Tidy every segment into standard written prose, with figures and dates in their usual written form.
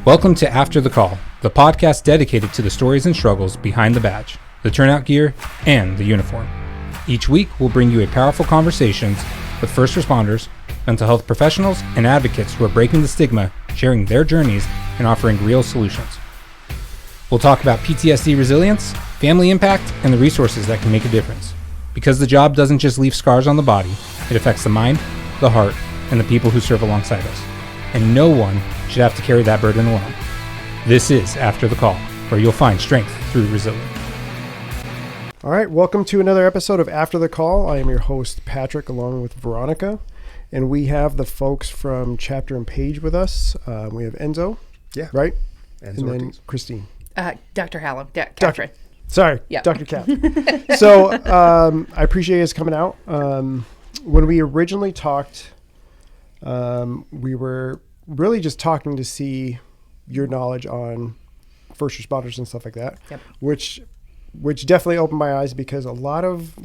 Welcome to After the Call, the podcast dedicated to the stories and struggles behind the badge, the turnout gear, and the uniform. Each week, we'll bring you a powerful conversations with first responders, mental health professionals, and advocates who are breaking the stigma, sharing their journeys, and offering real solutions. We'll talk about PTSD resilience, family impact, and the resources that can make a difference. Because the job doesn't just leave scars on the body, it affects the mind, the heart, and the people who serve alongside us. And no one should have to carry that burden alone. This is After the Call, where you'll find strength through resilience. All right, welcome to another episode of After the Call. I am your host, Patrick, along with Veronica, and we have the folks from Chapter and Page with us. We have Enzo, right? Enzo and then Ortiz. Christine. Dr. Hallam, Catherine. Sorry, Yep. Dr. Cat. So I appreciate you guys coming out. When we originally talked, we were really just talking to see your knowledge on first responders and stuff like that, Yep. which definitely opened my eyes, because a lot of,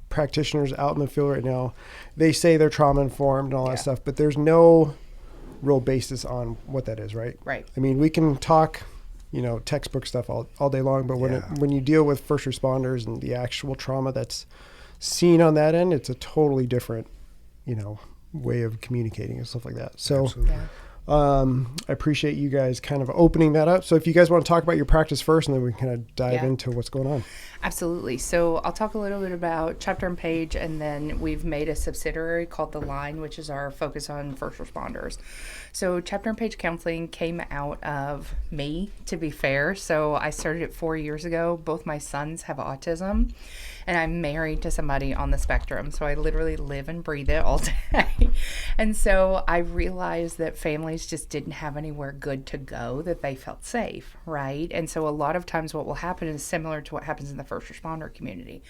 practitioners out in the field right now, they say they're trauma informed and all that stuff, but there's no real basis on what that is, right? Right. I mean, we can talk, textbook stuff all day long, but when you deal with first responders and the actual trauma that's seen on that end, it's a totally different, way of communicating and stuff like that. So I appreciate you guys kind of opening that up. So if you guys want to talk about your practice first, and then we can kind of dive into what's going on. Absolutely. So I'll talk a little bit about Chapter and Page, and then we've made a subsidiary called The Line, which is our focus on first responders. So Chapter and Page Counseling came out of me, to be fair. So I started it 4 years ago. Both my sons have autism, and I'm married to somebody on the spectrum. So I literally live and breathe it all day. And so I realized that families just didn't have anywhere good to go that they felt safe, right? And so a lot of times what will happen is similar to what happens in the first responder community.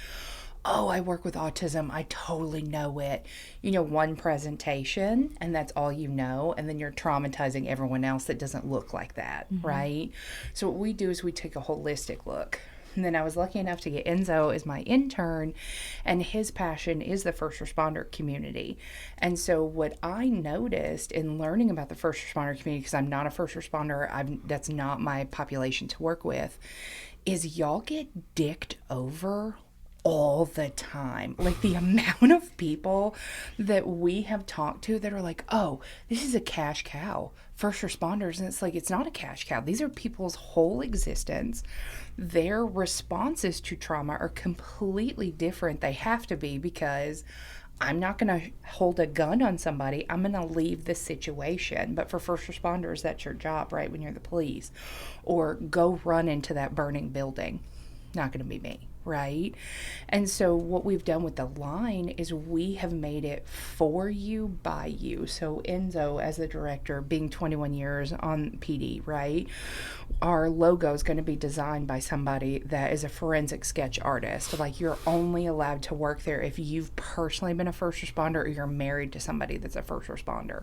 Oh, I work with autism. I totally know it. One presentation, and that's all you know. And then you're traumatizing everyone else that doesn't look like that, right? So what we do is we take a holistic look. And then I was lucky enough to get Enzo as my intern, and his passion is the first responder community. And so what I noticed in learning about the first responder community, because I'm not a first responder, that's not my population to work with, is y'all get dicked over all the time. Like the amount of people that we have talked to that are like, oh, this is a cash cow, first responders. And it's like, it's not a cash cow. These are people's whole existence. Their responses to trauma are completely different. They have to be, because I'm not going to hold a gun on somebody. I'm going to leave the situation. But for first responders, that's your job, right? When you're the police, or go run into that burning building. Not going to be me. Right? And so what we've done with The Line is we have made it for you, by you. So Enzo, as the director, being 21 years on PD, right? Our logo is going to be designed by somebody that is a forensic sketch artist. Like, you're only allowed to work there if you've personally been a first responder or you're married to somebody that's a first responder,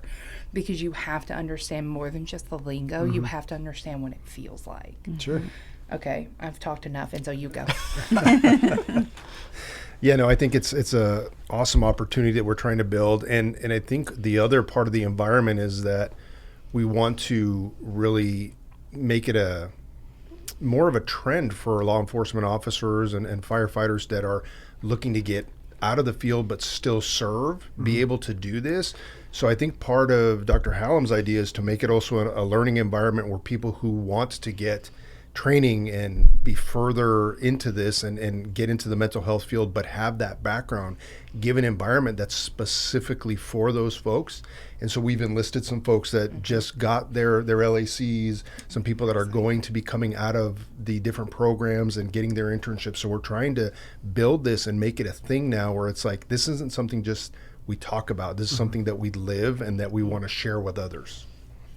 because you have to understand more than just the lingo. You have to understand what it feels like. Sure. Okay, I've talked enough, and so you go. Yeah, no, I think it's a awesome opportunity that we're trying to build, and I think the other part of the environment is that we want to really make it a more of a trend for law enforcement officers and firefighters that are looking to get out of the field but still serve, be able to do this. So I think part of Dr. Hallam's idea is to make it also a learning environment where people who want to get training and be further into this and get into the mental health field, but have that background, give an environment that's specifically for those folks. And so we've enlisted some folks that just got their LACs, some people that are going to be coming out of the different programs and getting their internships. So we're trying to build this and make it a thing now where it's like, this isn't something just we talk about. This is something that we live and that we want to share with others.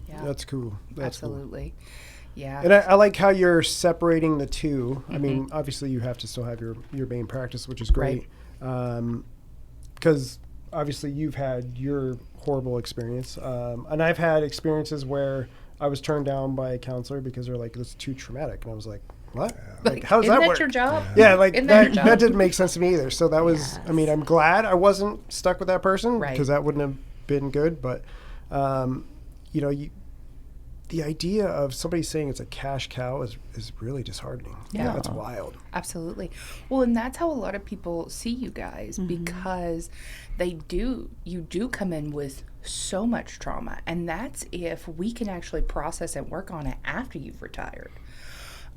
Yeah. That's cool. Absolutely. Cool. Yeah. And I like how you're separating the two. I mean, obviously you have to still have your main practice, which is great. Because obviously you've had your horrible experience. And I've had experiences where I was turned down by a counselor because they're like, this is too traumatic. And I was like, what? Like, how does that work? Isn't that your job? Yeah, like that that didn't make sense to me either. So that was, I mean, I'm glad I wasn't stuck with that person, because that wouldn't have been good. But, the idea of somebody saying it's a cash cow is really disheartening. Yeah. That's wild. Absolutely. Well, and that's how a lot of people see you guys, because you do come in with so much trauma, and that's if we can actually process and work on it after you've retired.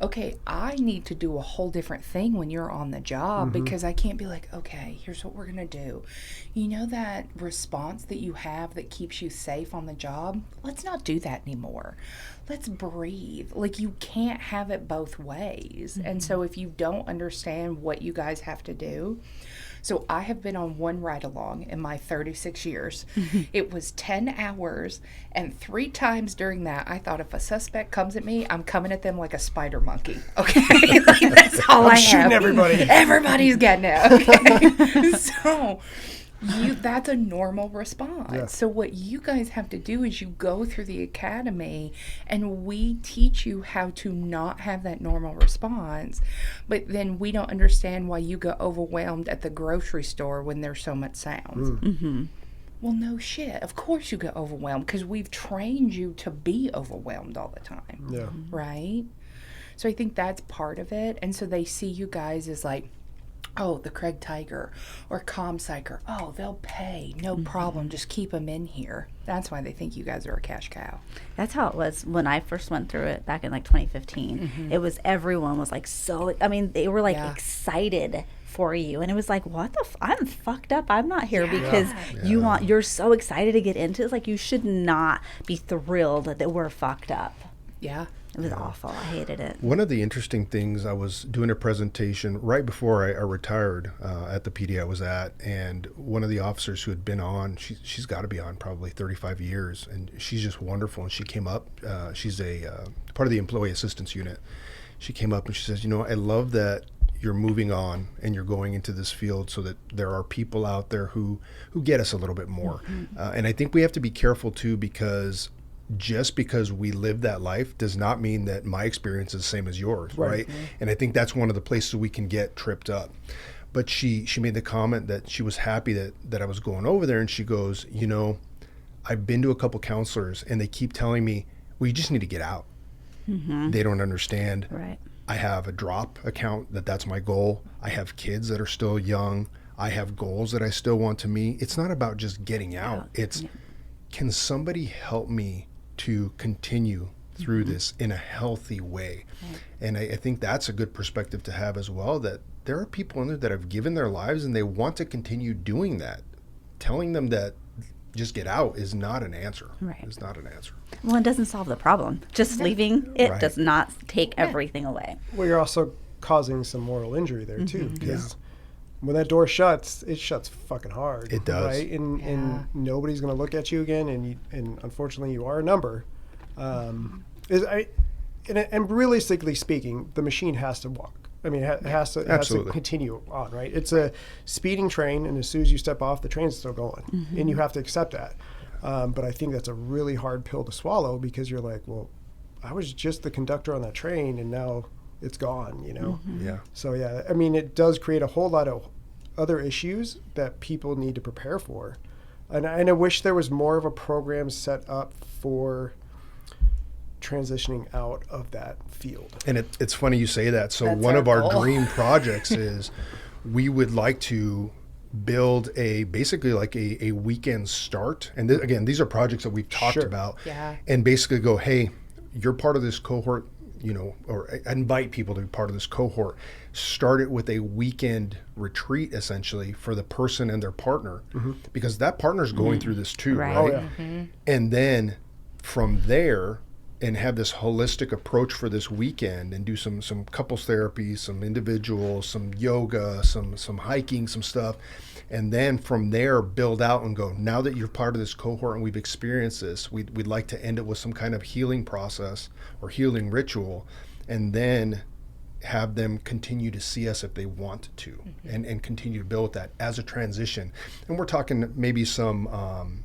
Okay, I need to do a whole different thing when you're on the job, because I can't be like, okay, here's what we're going to do. You know that response that you have that keeps you safe on the job? Let's not do that anymore. Let's breathe. Like, you can't have it both ways. And so if you don't understand what you guys have to do, so I have been on one ride-along in my 36 years. It was 10 hours, and 3 times during that, I thought, if a suspect comes at me, I'm coming at them like a spider monkey. Okay? Like, that's all I have. Shooting everybody. Everybody's getting it. Okay? So that's a normal response. Yeah. So what you guys have to do is you go through the academy, and we teach you how to not have that normal response. But then we don't understand why you get overwhelmed at the grocery store when there's so much sound. Well, no shit. Of course you get overwhelmed, because we've trained you to be overwhelmed all the time. Yeah. Right? So I think that's part of it. And so they see you guys as like, oh, the Craig Tiger or ComPsycher. Oh, they'll pay. No problem. Just keep them in here. That's why they think you guys are a cash cow. That's how it was when I first went through it back in like 2015. It was, everyone was like they were like excited for you. And it was like, what the I'm fucked up. I'm not here because you're so excited to get into it. It's like, you should not be thrilled that we're fucked up. Yeah. It was awful. I hated it. One of the interesting things, I was doing a presentation right before I retired at the PD I was at, and one of the officers who had been on, she's got to be on probably 35 years, and she's just wonderful. And she came up, she's a part of the employee assistance unit. She came up and she says, I love that you're moving on and you're going into this field so that there are people out there who get us a little bit more. And I think we have to be careful too, because just because we live that life does not mean that my experience is the same as yours, right? And I think that's one of the places we can get tripped up. But she made the comment that she was happy that I was going over there, and she goes, I've been to a couple counselors and they keep telling me, well, you just need to get out. They don't understand. Right. I have a drop account that's my goal. I have kids that are still young. I have goals that I still want to meet. It's not about just getting out. It's, can somebody help me to continue through this in a healthy way? And I think that's a good perspective to have as well, that there are people in there that have given their lives and they want to continue doing that. Telling them that just get out is not an answer. Right. It's not an answer. Well, it doesn't solve the problem. Just leaving it does not take everything away. Well, you're also causing some moral injury there too, because when that door shuts, it shuts fucking hard. It does. Right? And nobody's going to look at you again, and unfortunately you are a number. And realistically speaking, the machine has to walk. I mean, it has to continue on, right? It's a speeding train, and as soon as you step off, the train's still going, and you have to accept that. But I think that's a really hard pill to swallow, because you're like, well, I was just the conductor on that train, and now it's gone, Yeah. So I mean, it does create a whole lot of other issues that people need to prepare for, and I wish there was more of a program set up for transitioning out of that field. And it's funny you say that. So That's one of our goal. dream projects is we would like to build basically like a weekend start. And again, these are projects that we've talked about. Yeah. And basically go, hey, you're part of this cohort, or invite people to be part of this cohort. Start it with a weekend retreat, essentially, for the person and their partner, because that partner's going through this too, right? Oh, yeah. And then from there, and have this holistic approach for this weekend, and do some couples therapy, some individual, some yoga, some hiking, some stuff. And then from there, build out and go, now that you're part of this cohort and we've experienced this, we'd like to end it with some kind of healing process or healing ritual, and then have them continue to see us if they want to, and continue to build that as a transition. And we're talking maybe some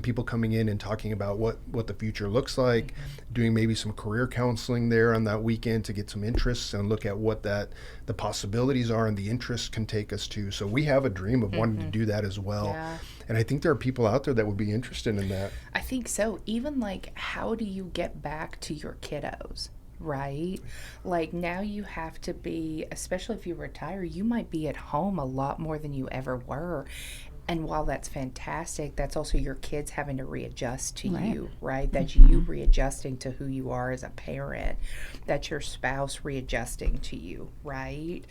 people coming in and talking about what the future looks like, doing maybe some career counseling there on that weekend to get some interests and look at what the possibilities are and the interests can take us to. So we have a dream of wanting to do that as well. Yeah. And I think there are people out there that would be interested in that. I think so. Even like, how do you get back to your kiddos? Right? Like, now you have to be, especially if you retire, you might be at home a lot more than you ever were. And while that's fantastic, that's also your kids having to readjust to you, right? That's you readjusting to who you are as a parent. That's your spouse readjusting to you, right?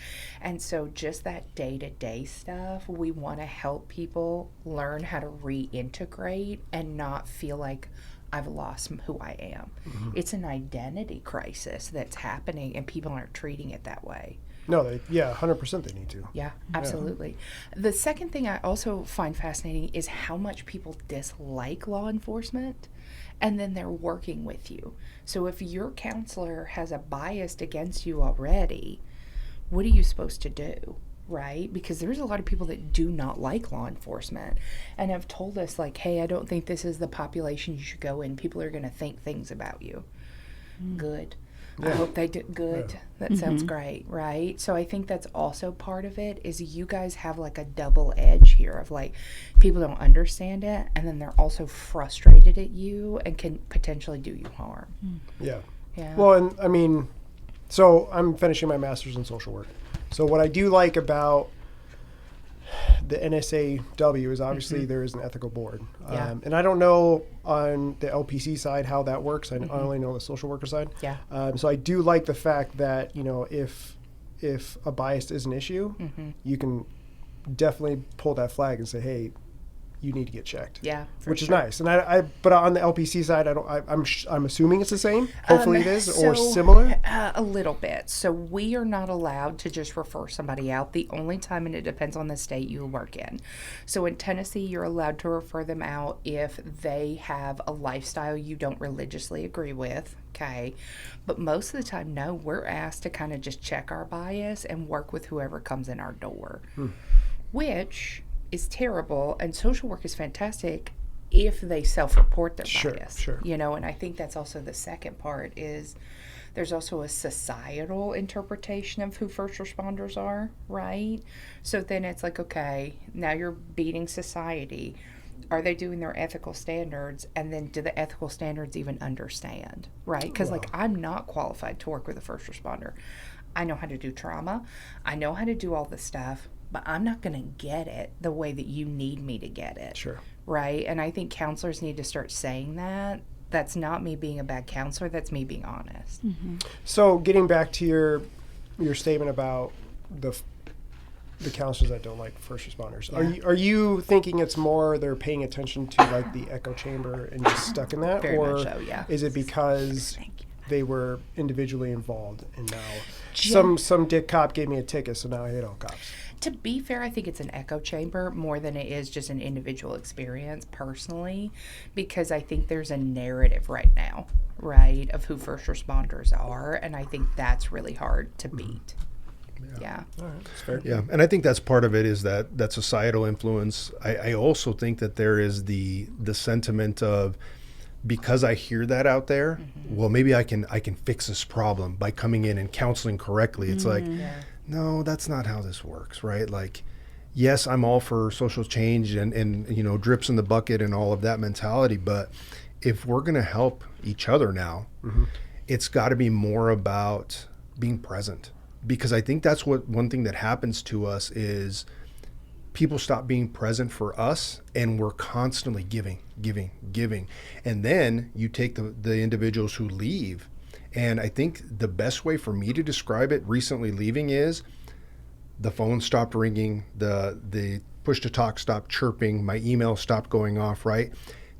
And so just that day-to-day stuff, we want to help people learn how to reintegrate and not feel like I've lost who I am. It's an identity crisis that's happening, and people aren't treating it that way. No, 100% they need to. Yeah, absolutely. Yeah. The second thing I also find fascinating is how much people dislike law enforcement, and then they're working with you. So if your counselor has a bias against you already, what are you supposed to do? Right? Because there's a lot of people that do not like law enforcement and have told us, like, hey, I don't think this is the population you should go in. People are going to think things about you. Good. Yeah. I hope they do good. Yeah. That sounds great, right? So I think that's also part of it, is you guys have like a double edge here of like, people don't understand it, and then they're also frustrated at you and can potentially do you harm. Yeah. Well, and I mean, so I'm finishing my master's in social work. So what I do like about the NSAW is obviously there is an ethical board. And I don't know on the LPC side how that works. I only know the social worker side. So I do like the fact that, you know, if a bias is an issue, you can definitely pull that flag and say, hey, you need to get checked. Yeah, which is nice. And but on the LPC side, I'm assuming it's the same. Hopefully it is, or similar. A little bit. So we are not allowed to just refer somebody out. The only time, and it depends on the state you work in. So in Tennessee, you're allowed to refer them out if they have a lifestyle you don't religiously agree with. Okay. But most of the time, no, we're asked to kind of just check our bias and work with whoever comes in our door, which is terrible. And social work is fantastic if they self-report their bias. Sure. You know, and I think that's also the second part, is there's also a societal interpretation of who first responders are, right? So then it's like, okay, now you're beating society. Are they doing their ethical standards? And then do the ethical standards even understand, right? Because like, I'm not qualified to work with a first responder. I know how to do trauma. I know how to do all this stuff, but I'm not going to get it the way that you need me to get it. Sure. Right? And I think counselors need to start saying that. That's not me being a bad counselor. That's me being honest. So getting back to your statement about the counselors that don't like first responders, are you thinking it's more they're paying attention to like the echo chamber and just stuck in that? Very or much so, yeah. Is it because they were individually involved and now some dick cop gave me a ticket, so now I hate all cops? To be fair, I think it's an echo chamber more than it is just an individual experience personally, because I think there's a narrative right now, right, of who first responders are, and I think that's really hard to beat. Yeah. All right. That's fair. Yeah. And I think that's part of it, is that societal influence. I also think that there is the sentiment of, because I hear that out there, well, maybe I can fix this problem by coming in and counseling correctly. It's like, no, that's not how this works, right? Like, yes, I'm all for social change and you know, drips in the bucket and all of that mentality, but if we're going to help each other now, it's got to be more about being present. Because I think that's one thing that happens to us is people stop being present for us, and we're constantly giving. And then you take the individuals who leave. And I think the best way for me to describe it recently leaving is the phone stopped ringing, the push to talk stopped chirping, my email stopped going off, right?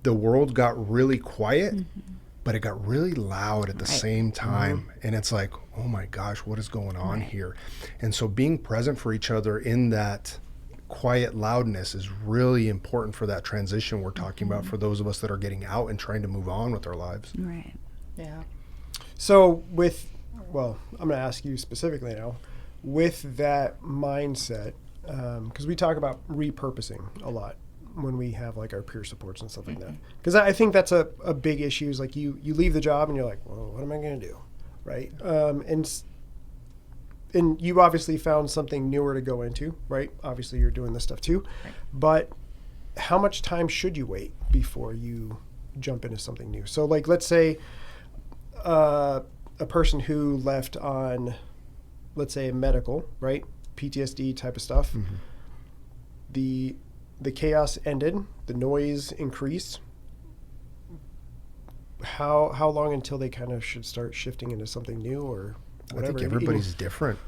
The world got really quiet, but it got really loud at the same time. And it's like, oh my gosh, what is going on here? And so being present for each other in that quiet loudness is really important for that transition we're talking about, for those of us that are getting out and trying to move on with our lives. Right. Yeah. So I'm going to ask you specifically now, with that mindset, because we talk about repurposing a lot when we have like our peer supports and stuff like that. Because I think that's a big issue, is like you leave the job and you're like, well, what am I going to do? Right. And you obviously found something newer to go into, right? Obviously you're doing this stuff too, but how much time should you wait before you jump into something new. So like, let's say a person who left on, let's say, a medical, right? PTSD type of stuff. Mm-hmm. The chaos ended, the noise increased. How long until they kind of should start shifting into something new or whatever? I think everybody's different.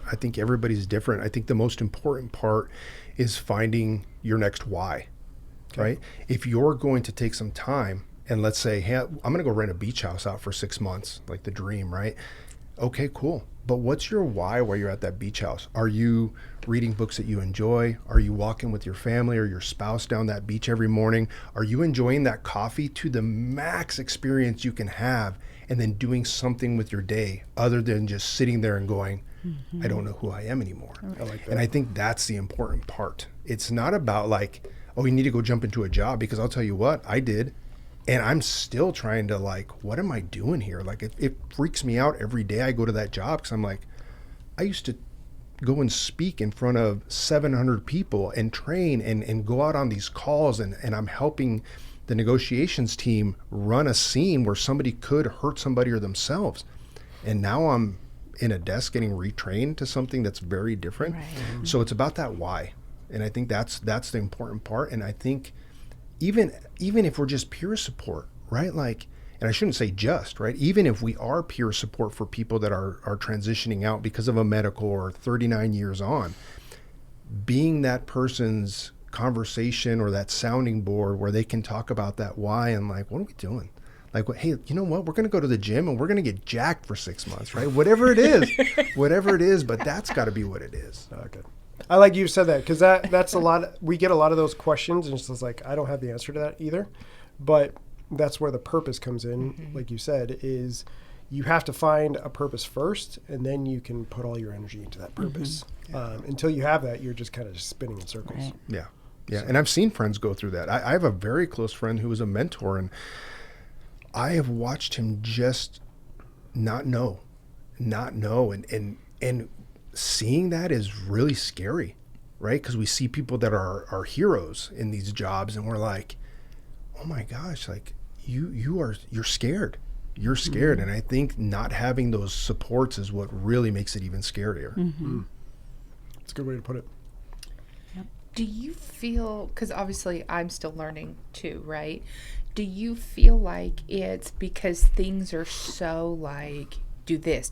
I think the most important part is finding your next why, right? If you're going to take some time and let's say, hey, I'm going to go rent a beach house out for 6 months, like the dream, right? Okay, cool. But what's your why while you're at that beach house? Are you reading books that you enjoy? Are you walking with your family or your spouse down that beach every morning? Are you enjoying that coffee to the max experience you can have and then doing something with your day other than just sitting there and going, I don't know who I am anymore. I like that. And I think that's the important part. It's not about like, oh, you need to go jump into a job, because I'll tell you what, I did. And I'm still trying to like, what am I doing here? Like it freaks me out every day I go to that job, because I'm like, I used to go and speak in front of 700 people and train and go out on these calls and I'm helping the negotiations team run a scene where somebody could hurt somebody or themselves. And now I'm in a desk getting retrained to something that's very different. Right. So it's about that why. And I think that's the important part. And I think even if we're just peer support, right? Like, and I shouldn't say just, right? Even if we are peer support for people that are transitioning out because of a medical or 39 years on, being that person's conversation or that sounding board where they can talk about that why and like, what are we doing? Like, hey, you know what? We're going to go to the gym and we're going to get jacked for 6 months, right? Whatever it is, but that's got to be what it is. Okay. I like you said that, because that's a lot. We get a lot of those questions, and it's just like, I don't have the answer to that either. But that's where the purpose comes in. Like you said, is you have to find a purpose first, and then you can put all your energy into that purpose. Until you have that, you're just kind of just spinning in circles. Right. Yeah. So. And I've seen friends go through that. I have a very close friend who was a mentor, and I have watched him just not know, and seeing that is really scary, right? Because we see people that are heroes in these jobs, and we're like, oh my gosh, like you're scared. You're scared. And I think not having those supports is what really makes it even scarier. That's a good way to put it. Do you feel, because obviously I'm still learning too, right? Do you feel like it's because things are so like, do this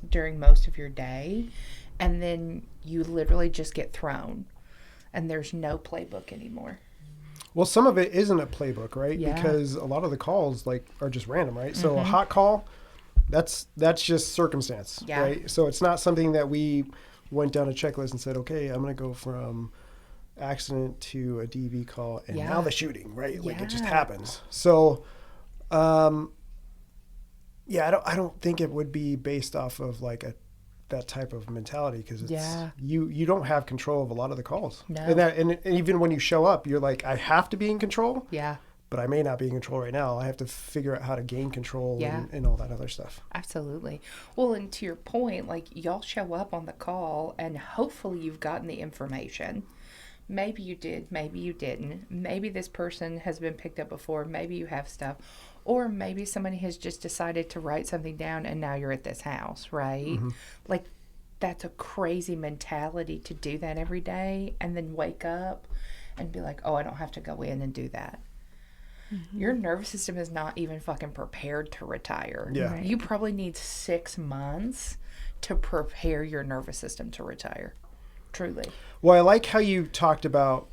during most of your day, and then you literally just get thrown and there's no playbook anymore? Well, some of it isn't a playbook, right? Yeah. Because a lot of the calls like are just random, right? So a hot call, that's just circumstance, right? So it's not something that we went down a checklist and said, okay, I'm going to go from accident to a DV call and now the shooting, right? Like it just happens. So, I don't think it would be based off of like that type of mentality, because it's you don't have control of a lot of the calls. No. And even when you show up, you're like, I have to be in control. Yeah. But I may not be in control right now. I have to figure out how to gain control and all that other stuff. Absolutely. Well, and to your point, like y'all show up on the call and hopefully you've gotten the information. Maybe you did, maybe you didn't. Maybe this person has been picked up before. Maybe you have stuff. Or maybe somebody has just decided to write something down and now you're at this house, right? Like, that's a crazy mentality to do that every day and then wake up and be like, oh, I don't have to go in and do that. Your nervous system is not even fucking prepared to retire. Yeah. Right. You probably need 6 months to prepare your nervous system to retire. Truly. Well, I like how you talked about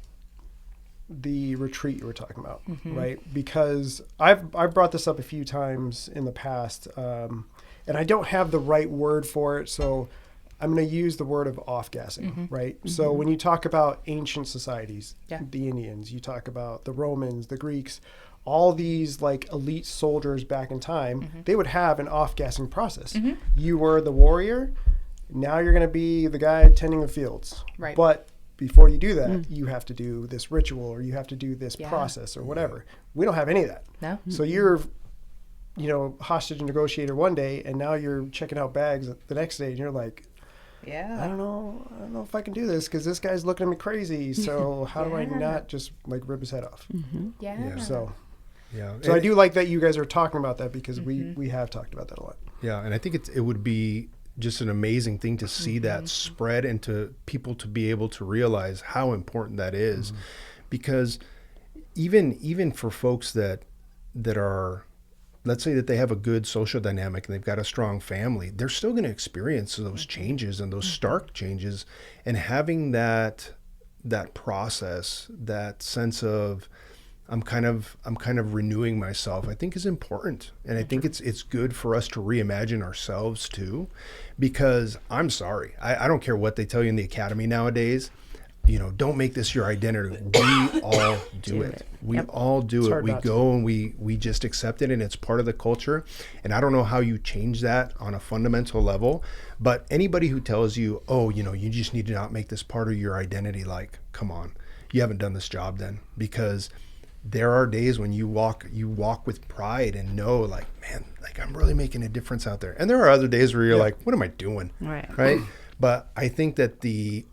the retreat you were talking about, right? Because I've brought this up a few times in the past, and I don't have the right word for it, so I'm going to use the word of off-gassing, right? So when you talk about ancient societies, the Indians, you talk about the Romans, the Greeks, all these like elite soldiers back in time, they would have an off-gassing process. You were the warrior, now you're going to be the guy tending the fields. Right. But before you do that, you have to do this ritual or you have to do this process or whatever. We don't have any of that. No. So you're, hostage negotiator one day, and now you're checking out bags the next day, and you're like, I don't know if I can do this because this guy's looking at me crazy. So how do I not just like rip his head off? So Yeah. So I do like that you guys are talking about that, because we have talked about that a lot. Yeah, and I think it would be just an amazing thing to see that spread and to people to be able to realize how important that is, because even for folks that are, let's say that they have a good social dynamic and they've got a strong family, they're still going to experience those changes and those stark changes, and having that process, that sense of I'm kind of renewing myself, I think is important. And I think it's good for us to reimagine ourselves too, because I'm sorry, I don't care what they tell you in the academy nowadays, don't make this your identity. We all do it. We all do it. We go and we just accept it, and it's part of the culture. And I don't know how you change that on a fundamental level, but anybody who tells you, you just need to not make this part of your identity, like, come on, you haven't done this job then, because there are days when you walk with pride and know, like, man, like, I'm really making a difference out there. And there are other days where you're like, what am I doing? Right. But I think that the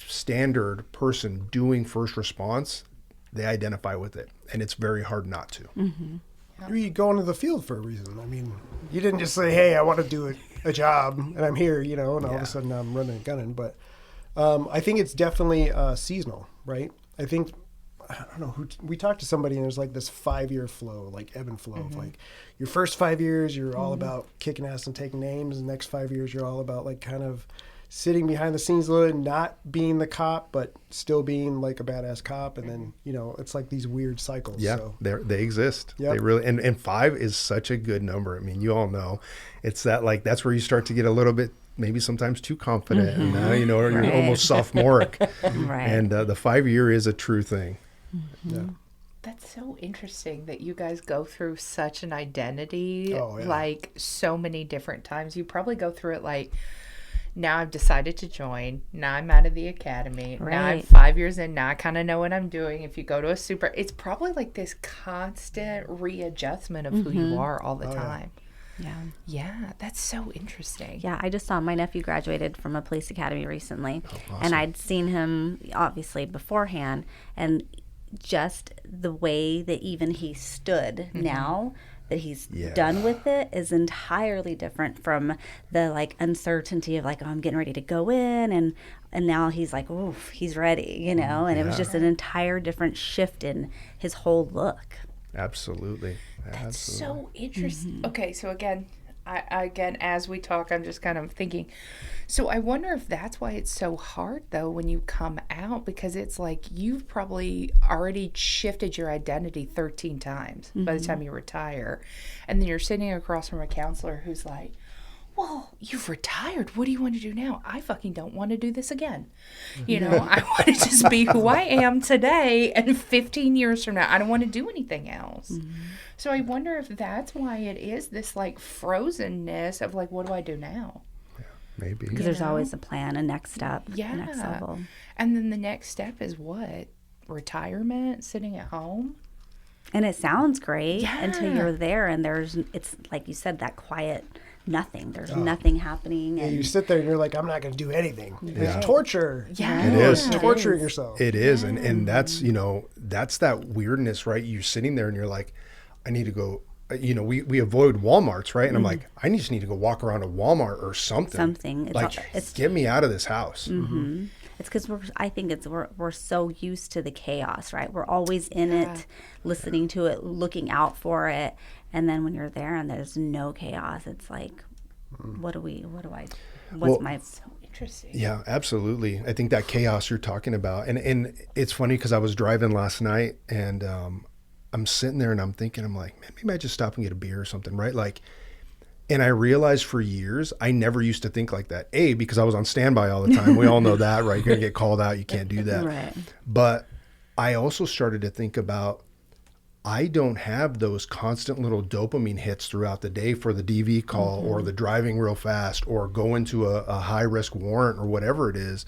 standard person doing first response, they identify with it, and it's very hard not to. You go into the field for a reason. I mean, you didn't just say, hey, I want to do a job and I'm here, and all of a sudden I'm running and gunning. But I think it's definitely seasonal, right? I think, I don't know, we talked to somebody, and there's like this 5-year flow, like ebb and flow of like your first 5 years, you're all about kicking ass and taking names. And the next 5 years, you're all about like kind of sitting behind the scenes a little, not being the cop, but still being like a badass cop. And then, it's like these weird cycles. Yeah, so. they exist. Yep. They really, and 5 is such a good number. I mean, you all know, it's that, like, that's where you start to get a little bit, maybe sometimes too confident, and now, or you're almost sophomoric. And the 5-year is a true thing. Yeah. That's so interesting that you guys go through such an identity, like so many different times. You probably go through it like, now I've decided to join. Now I'm out of the academy. Now I'm 5 years in. Now I kind of know what I'm doing. If you go to a it's probably like this constant readjustment of who you are all the time. Yeah, that's so interesting. Yeah, I just saw my nephew graduated from a police academy recently, and I'd seen him obviously beforehand, and just the way that even he stood now that he's done with it is entirely different from the like uncertainty of like, oh, I'm getting ready to go in, and now he's like, oh, he's ready, and it was just an entire different shift in his whole look. Absolutely. That's so interesting. Okay, so again, as we talk, I'm just kind of thinking, so I wonder if that's why it's so hard though when you come out, because it's like you've probably already shifted your identity 13 times by the time you retire, and then you're sitting across from a counselor who's like, well, you've retired. What do you want to do now? I fucking don't want to do this again. I want to just be who I am today, and 15 years from now, I don't want to do anything else. So I wonder if that's why it is this like frozenness of like, what do I do now? Yeah, maybe. Because there's always a plan, a next step, a next level. And then the next step is what? Retirement, sitting at home? And it sounds great until you're there, and it's like you said, that quiet nothing. There's nothing happening. And you sit there and you're like, I'm not going to do anything. It's torture. It is. Torturing yourself. It is. And that's, that's that weirdness, right? You're sitting there and you're like, I need to go, we avoid Walmarts, right? And I'm like, I just need to go walk around a Walmart or something. It's get me out of this house. It's because we're so used to the chaos, right? We're always in it, listening to it, looking out for it. And then when you're there and there's no chaos, it's like, so interesting. Yeah, absolutely. I think that chaos you're talking about, and it's funny because I was driving last night, and I'm sitting there and I'm thinking, I'm like, man, maybe I just stop and get a beer or something, right? Like, and I realized for years, I never used to think like that. Because I was on standby all the time. We all know that, right? You're going to get called out. You can't do that. Right. But I also started to think about, I don't have those constant little dopamine hits throughout the day for the DV call or the driving real fast or going to a high risk warrant or whatever it is.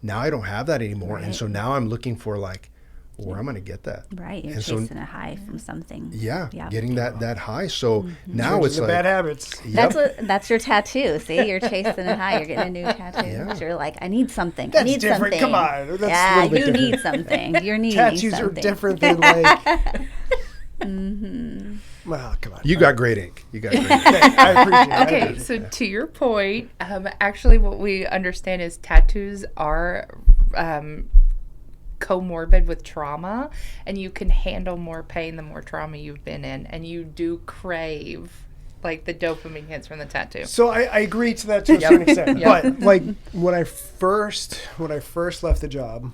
Now I don't have that anymore. Right. And so now I'm looking for like, where I'm going to get that. Right. You're chasing a high from something. Yeah. Getting that high. So now it's like bad habits. That's your tattoo. See, you're chasing a high. You're getting a new tattoo. Yeah. You're like, I need something. That's I need different. something. Come on. That's you need something. You're needing tattoos something. are different than like Well, come on. You got great ink. You got great ink. I appreciate it. Okay, so to your point, actually what we understand is tattoos are comorbid with trauma, and you can handle more pain the more trauma you've been in, and you do crave like the dopamine hits from the tattoo. So I agree to that to a certain extent. Yep. But like when I first left the job,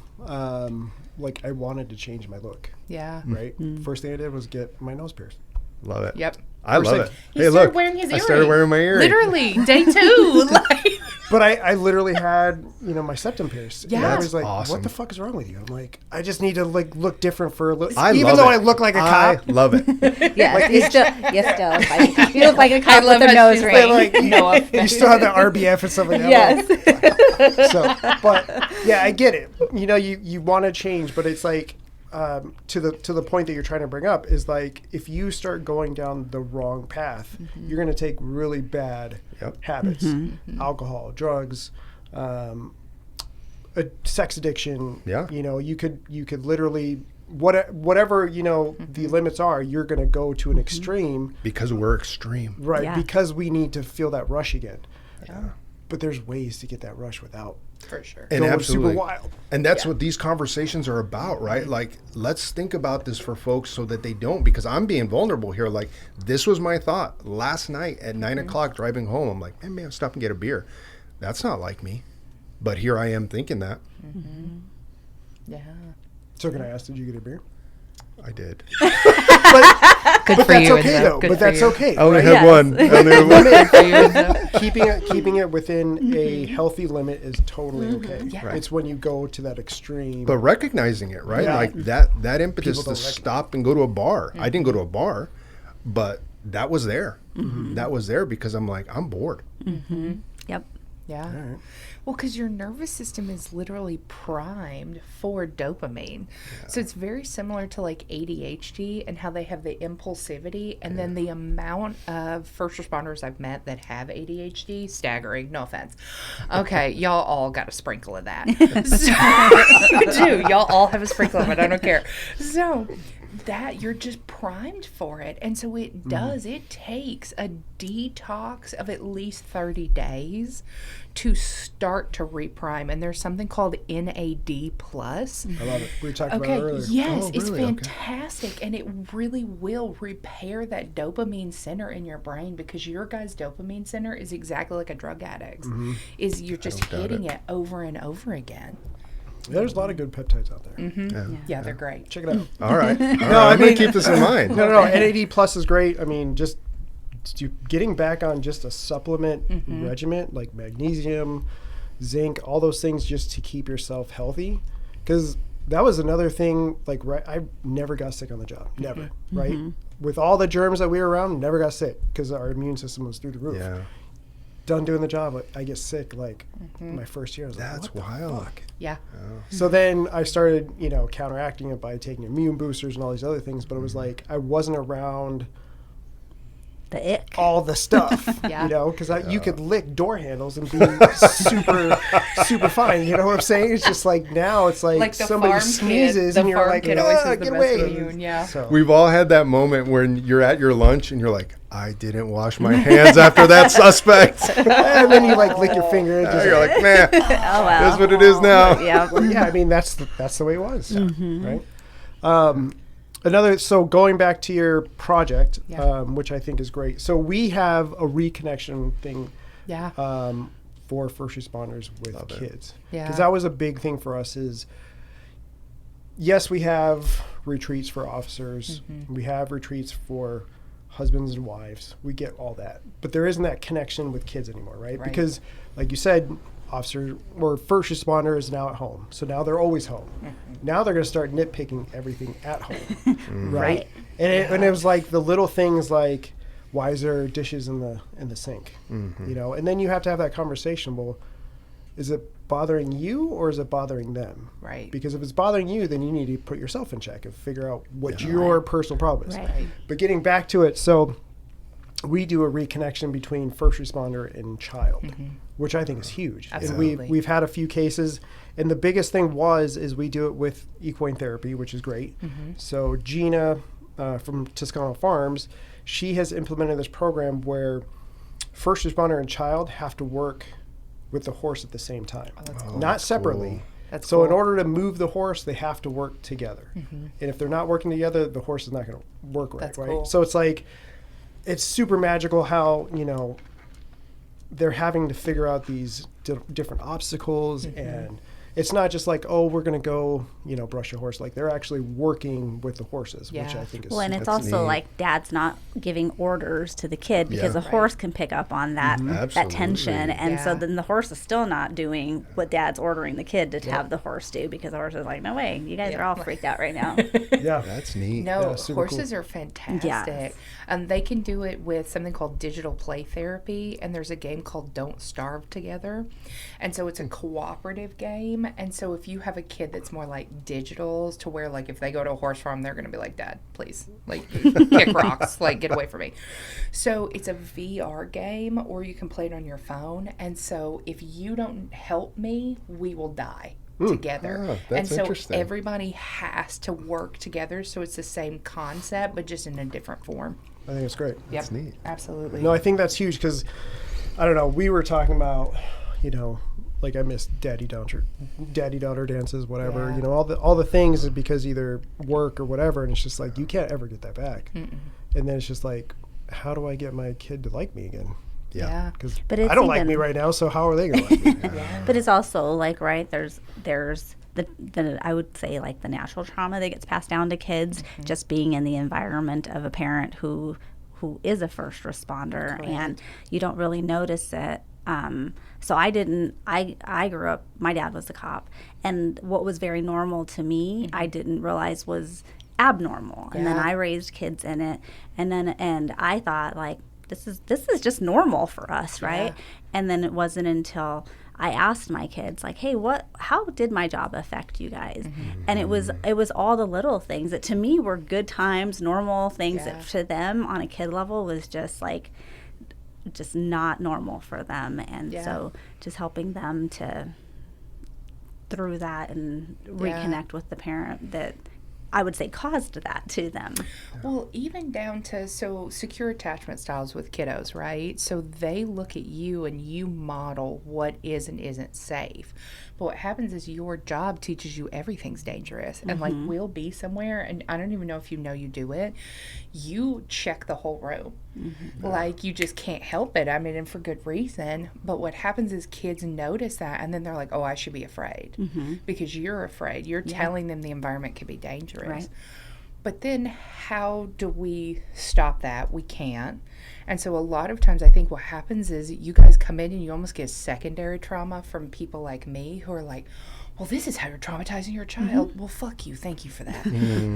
like I wanted to change my look. Yeah. Right. First thing I did was get my nose pierced. Love it. Yep. I love it. He Hey, started look. wearing his I earring. started wearing my earring. Literally, day 2. Like, But I literally had, my septum pierced. Yeah. And I That's was like, awesome. what the fuck is wrong with you? I'm like, I just need to like look different for a little. I Even love though it. I look like a I cop. love it. Yeah, you still look like, you look like a cop love with a how nose she's ring. Like, no you still have the RBF and stuff like that. Yes. So, but yeah, I get it. You want to change, but it's like to the point that you're trying to bring up is like if you start going down the wrong path, you're going to take really bad habits, alcohol, drugs, a sex addiction. Yeah. You could literally whatever the limits are, you're going to go to an extreme. Because we're extreme. Right, Yeah. because we need to feel that rush again. Yeah. But there's ways to get that rush without For sure. And going absolutely. super wild. And that's what these conversations are about, right? Like, let's think about this for folks so that they don't, because I'm being vulnerable here. Like, this was my thought last night at 9 o'clock driving home. I'm like, man, I'll stop and get a beer. That's not like me. But here I am thinking that. Yeah. So can I ask, did you get a beer? I did. Good But for that's you, okay Enzo. though. Good But for that's you. okay. I only right? had Yes. one. I only had one. Good for you, Enzo. keeping it keeping it within a healthy limit is totally okay. Yeah. It's when you go to that extreme. But recognizing it, right? Yeah. Like that impetus People to don't stop and go to a bar. I didn't go to a bar, but that was there. That was there because I'm like, I'm bored. Yep. Yeah. right. Well, because your nervous system is literally primed for dopamine. So it's very similar to like ADHD and how they have the impulsivity. And then the amount of first responders I've met that have ADHD, staggering. No offense. Okay, y'all all got a sprinkle of that. So, you do. Y'all all have a sprinkle of it. I don't care. So that you're just primed for it. And so it does. It takes a detox of at least 30 days to start to reprime. And there's something called NAD+. I love it. We were talking Okay, about it earlier. yes, Oh, it's really? Okay. fantastic. And it really will repair that dopamine center in your brain because your guy's dopamine center is exactly like a drug addict's. Is you're just don't doubt hitting it over and over again. There's a lot of good peptides out there. Yeah, they're great. Check it out. All right. All right. I I'm going mean- to keep this in mind. No. NAD plus is great. I mean, just getting back on just a supplement regimen like magnesium, zinc, all those things just to keep yourself healthy. Because that was another thing. Like, I never got sick on the job. Never. Right. With all the germs that we were around, never got sick because our immune system was through the roof. Yeah. Done doing the job, I get sick like my first year. I was That's like, what the wild. fuck? Yeah. So then I started, counteracting it by taking immune boosters and all these other things. But it was like I wasn't around The ick. all the stuff, Yeah. because you could lick door handles and be super fine. You know what I'm saying? It's just like now it's like, the somebody farm sneezes kid, and the you're farm like, kid always has the get best away. immune, yeah. So, We've all had that moment when you're at your lunch and you're like, I didn't wash my hands after that suspect. and then you like lick your finger and just You're like, man, Oh well. that's what it is now. Yeah. yeah, I mean that's the way it was, right? So going back to your project, Yeah. which I think is great. So we have a reconnection thing Yeah. for first responders with Love it. kids. Yeah. Because that was a big thing for us is, yes, we have retreats for officers. We have retreats for husbands and wives. We get all that. But there isn't that connection with kids anymore, right? Right. Because, like you said, officers or first responder is now at home. So now they're always home. Now they're going to start nitpicking everything at home, right? And it was like the little things like, why is there dishes in the sink? And then you have to have that conversation. Well, is it bothering you or is it bothering them? Right. Because if it's bothering you, then you need to put yourself in check and figure out what your personal problem is. Right. But getting back to it, so we do a reconnection between first responder and child, which I think is huge. Absolutely. And we've had a few cases, and the biggest thing is we do it with equine therapy, which is great. So Gina from Toscano Farms, she has implemented this program where first responder and child have to work with the horse at the same time, not separately. Cool. That's so cool. in order to move the horse, they have to work together. And if they're not working together, the horse is not going to work right. That's right. cool. So it's like, it's super magical how, they're having to figure out these different obstacles, and it's not just like, oh, we're going to go, brush a horse. Like, they're actually working with the horses, which I think is and it's that's also neat. like dad's not giving orders to the kid because the horse can pick up on that that tension, and so then the horse is still not doing what dad's ordering the kid to have the horse do, because the horse is like, no way, you guys are all freaked out right now. That's neat. No, super horses are fantastic. Yes. They can do it with something called digital play therapy, and there's a game called Don't Starve Together. And so it's a cooperative game. And so if you have a kid that's more like digitals, to where like if they go to a horse farm, they're going to be like, Dad, please, like kick rocks, like get away from me. So it's a VR game, or you can play it on your phone. And so if you don't help me, we will die together. That's and so interesting. everybody has to work together, so it's the same concept but just in a different form. I think it's great. That's neat. Absolutely. No, I think that's huge because, I don't know, we were talking about, like I miss daddy daughter dances, whatever, Yeah. all the things is because either work or whatever, and it's just like, you can't ever get that back. And then it's just like, how do I get my kid to like me again? Yeah. Because But it's I don't like even- me right now, so how are they going to like me? But it's also like, right, there's the I would say like the natural trauma that gets passed down to kids, just being in the environment of a parent who is a first responder. Correct. And you don't really notice it. So I grew up, my dad was a cop, and what was very normal to me, I didn't realize was abnormal. And then Yeah. I raised kids in it, and I thought, like, this is just normal for us, right? Yeah. And then it wasn't until I asked my kids, like, hey, how did my job affect you guys? And it was all the little things that to me were good times, normal things that to them on a kid level was just like, just not normal for them. And so just helping them to through that and reconnect with the parent that I would say caused that to them. Well, even down to secure attachment styles with kiddos, right? So they look at you and you model what is and isn't safe. But what happens is your job teaches you everything's dangerous. And like we'll be somewhere, and I don't even know if you do it. You check the whole room. Like you just can't help it. I mean, and for good reason. But what happens is kids notice that, and then they're like, oh, I should be afraid. Because you're afraid. You're telling them the environment could be dangerous. Right. But then how do we stop that? We can't. And so a lot of times I think what happens is you guys come in and you almost get secondary trauma from people like me who are like, well, this is how you're traumatizing your child. Well, fuck you. Thank you for that.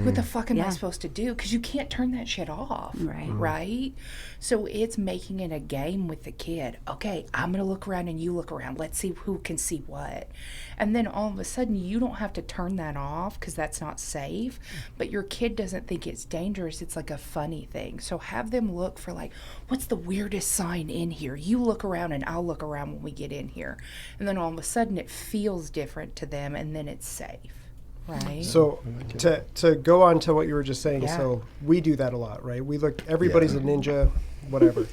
What the fuck am I supposed to do? Because you can't turn that shit off. Right? So it's making it a game with the kid. Okay, I'm going to look around and you look around. Let's see who can see what. And then all of a sudden you don't have to turn that off because that's not safe. But your kid doesn't think it's dangerous. It's like a funny thing. So have them look for like, what's the weirdest sign in here? You look around and I'll look around when we get in here. And then all of a sudden it feels different to them, and then it's safe. Right. So to go on to what you were just saying, so we do that a lot, right? We look, everybody's a ninja, whatever.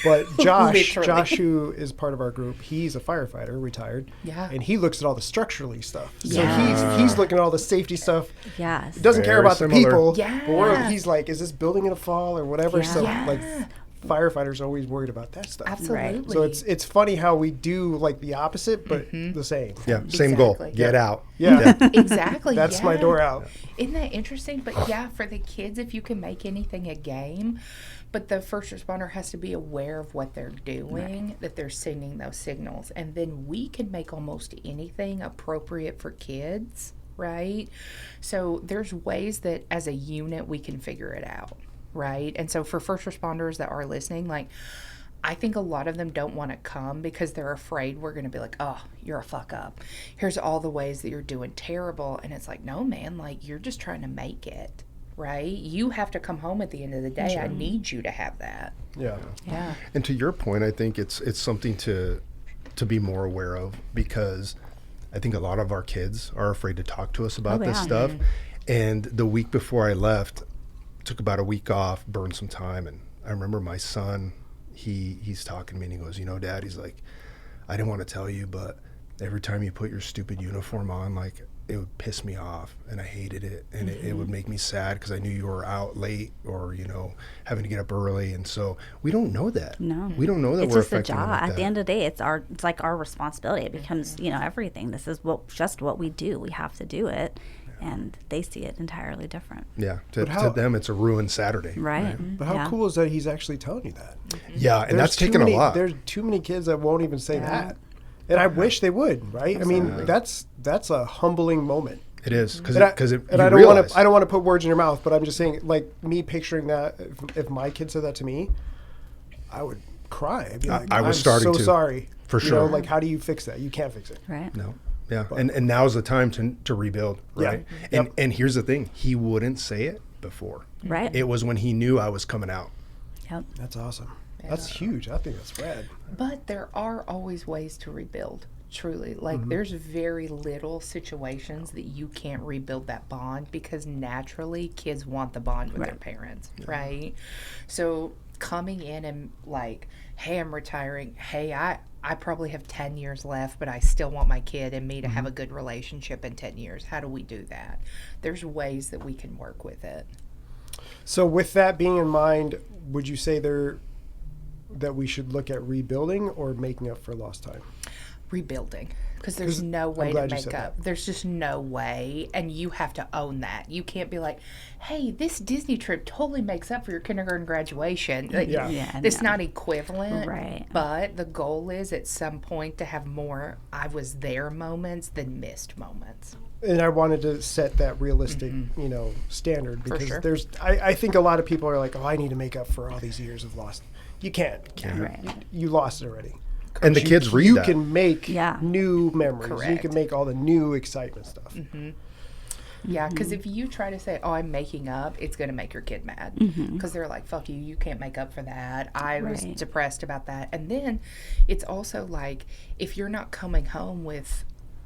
But Josh, who is part of our group, he's a firefighter, retired. Yeah. And he looks at all the structurally stuff. So he's looking at all the safety stuff. Yes. He doesn't care Very about similar. the people. Yeah. But he's like, is this building gonna fall or whatever? Yeah. So Yeah. like firefighters are always worried about that stuff. Absolutely. So it's funny how we do like the opposite, but the same. Yeah, same goal. Exactly. Get out. Yeah. Exactly. That's my door out. Isn't that interesting? But yeah, for the kids, if you can make anything a game, but the first responder has to be aware of what they're doing, that they're sending those signals. And then we can make almost anything appropriate for kids, right? So there's ways that as a unit we can figure it out, right? And so for first responders that are listening, like, I think a lot of them don't want to come because they're afraid we're going to be like, oh, you're a fuck up. Here's all the ways that you're doing terrible. And it's like, no, man, like, you're just trying to make it, right? You have to come home at the end of the day. I need you to have that. Yeah. Yeah. And to your point, I think it's something to be more aware of, because I think a lot of our kids are afraid to talk to us about this stuff. And the week before I left, took about a week off, burned some time, and I remember my son, he's talking to me and he goes, you know, Dad, he's like, I didn't want to tell you, but every time you put your stupid uniform on, like, it would piss me off, and I hated it, and it would make me sad because I knew you were out late or, you know, having to get up early. And so we don't know that. No, we don't know that it's we're just a affecting them job. like At that. the end of the day, it's like our responsibility. It becomes, you know, everything. This is just what we do. We have to do it, and they see it entirely different. Yeah, to them, it's a ruined Saturday. Right. But how cool is that he's actually telling you that? Yeah, and that's taken a lot. There's too many kids that won't even say that. And I wish they would, right? Absolutely. I mean, that's a humbling moment. It is, because I don't want to put words in your mouth, but I'm just saying, like, me picturing that, if my kid said that to me, I would cry. I'd be like, I was I'm starting so to, sorry. for You sure. know, like, how do you fix that? You can't fix it. Right. No. Yeah, and now's the time to rebuild, right? Yeah. And here's the thing: he wouldn't say it before. Right. It was when he knew I was coming out. Yep. That's awesome. That's huge. I think that's rad. But there are always ways to rebuild, truly. Like, there's very little situations that you can't rebuild that bond, because naturally kids want the bond with their parents, right? So coming in and like, hey, I'm retiring. Hey, I probably have 10 years left, but I still want my kid and me to have a good relationship in 10 years. How do we do that? There's ways that we can work with it. So with that being in mind, would you say that we should look at rebuilding or making up for lost time? Rebuilding, because there's no way to make up. That. There's just no way, and you have to own that. You can't be like, hey, this Disney trip totally makes up for your kindergarten graduation. Like, it's not equivalent, Right. But the goal is at some point to have more I was there moments than missed moments. And I wanted to set that realistic, you know, standard, because sure. I think a lot of people are like, oh, I need to make up for all these years of lost. You can't. Right. You lost it already. And the kids read you that. can make Yeah. new memories. You Correct. can make all the new excitement stuff. Yeah, because if you try to say, oh, I'm making up, it's going to make your kid mad. Because they're like, fuck you, you can't make up for that. I was Right. depressed about that. And then it's also like, if you're not coming home with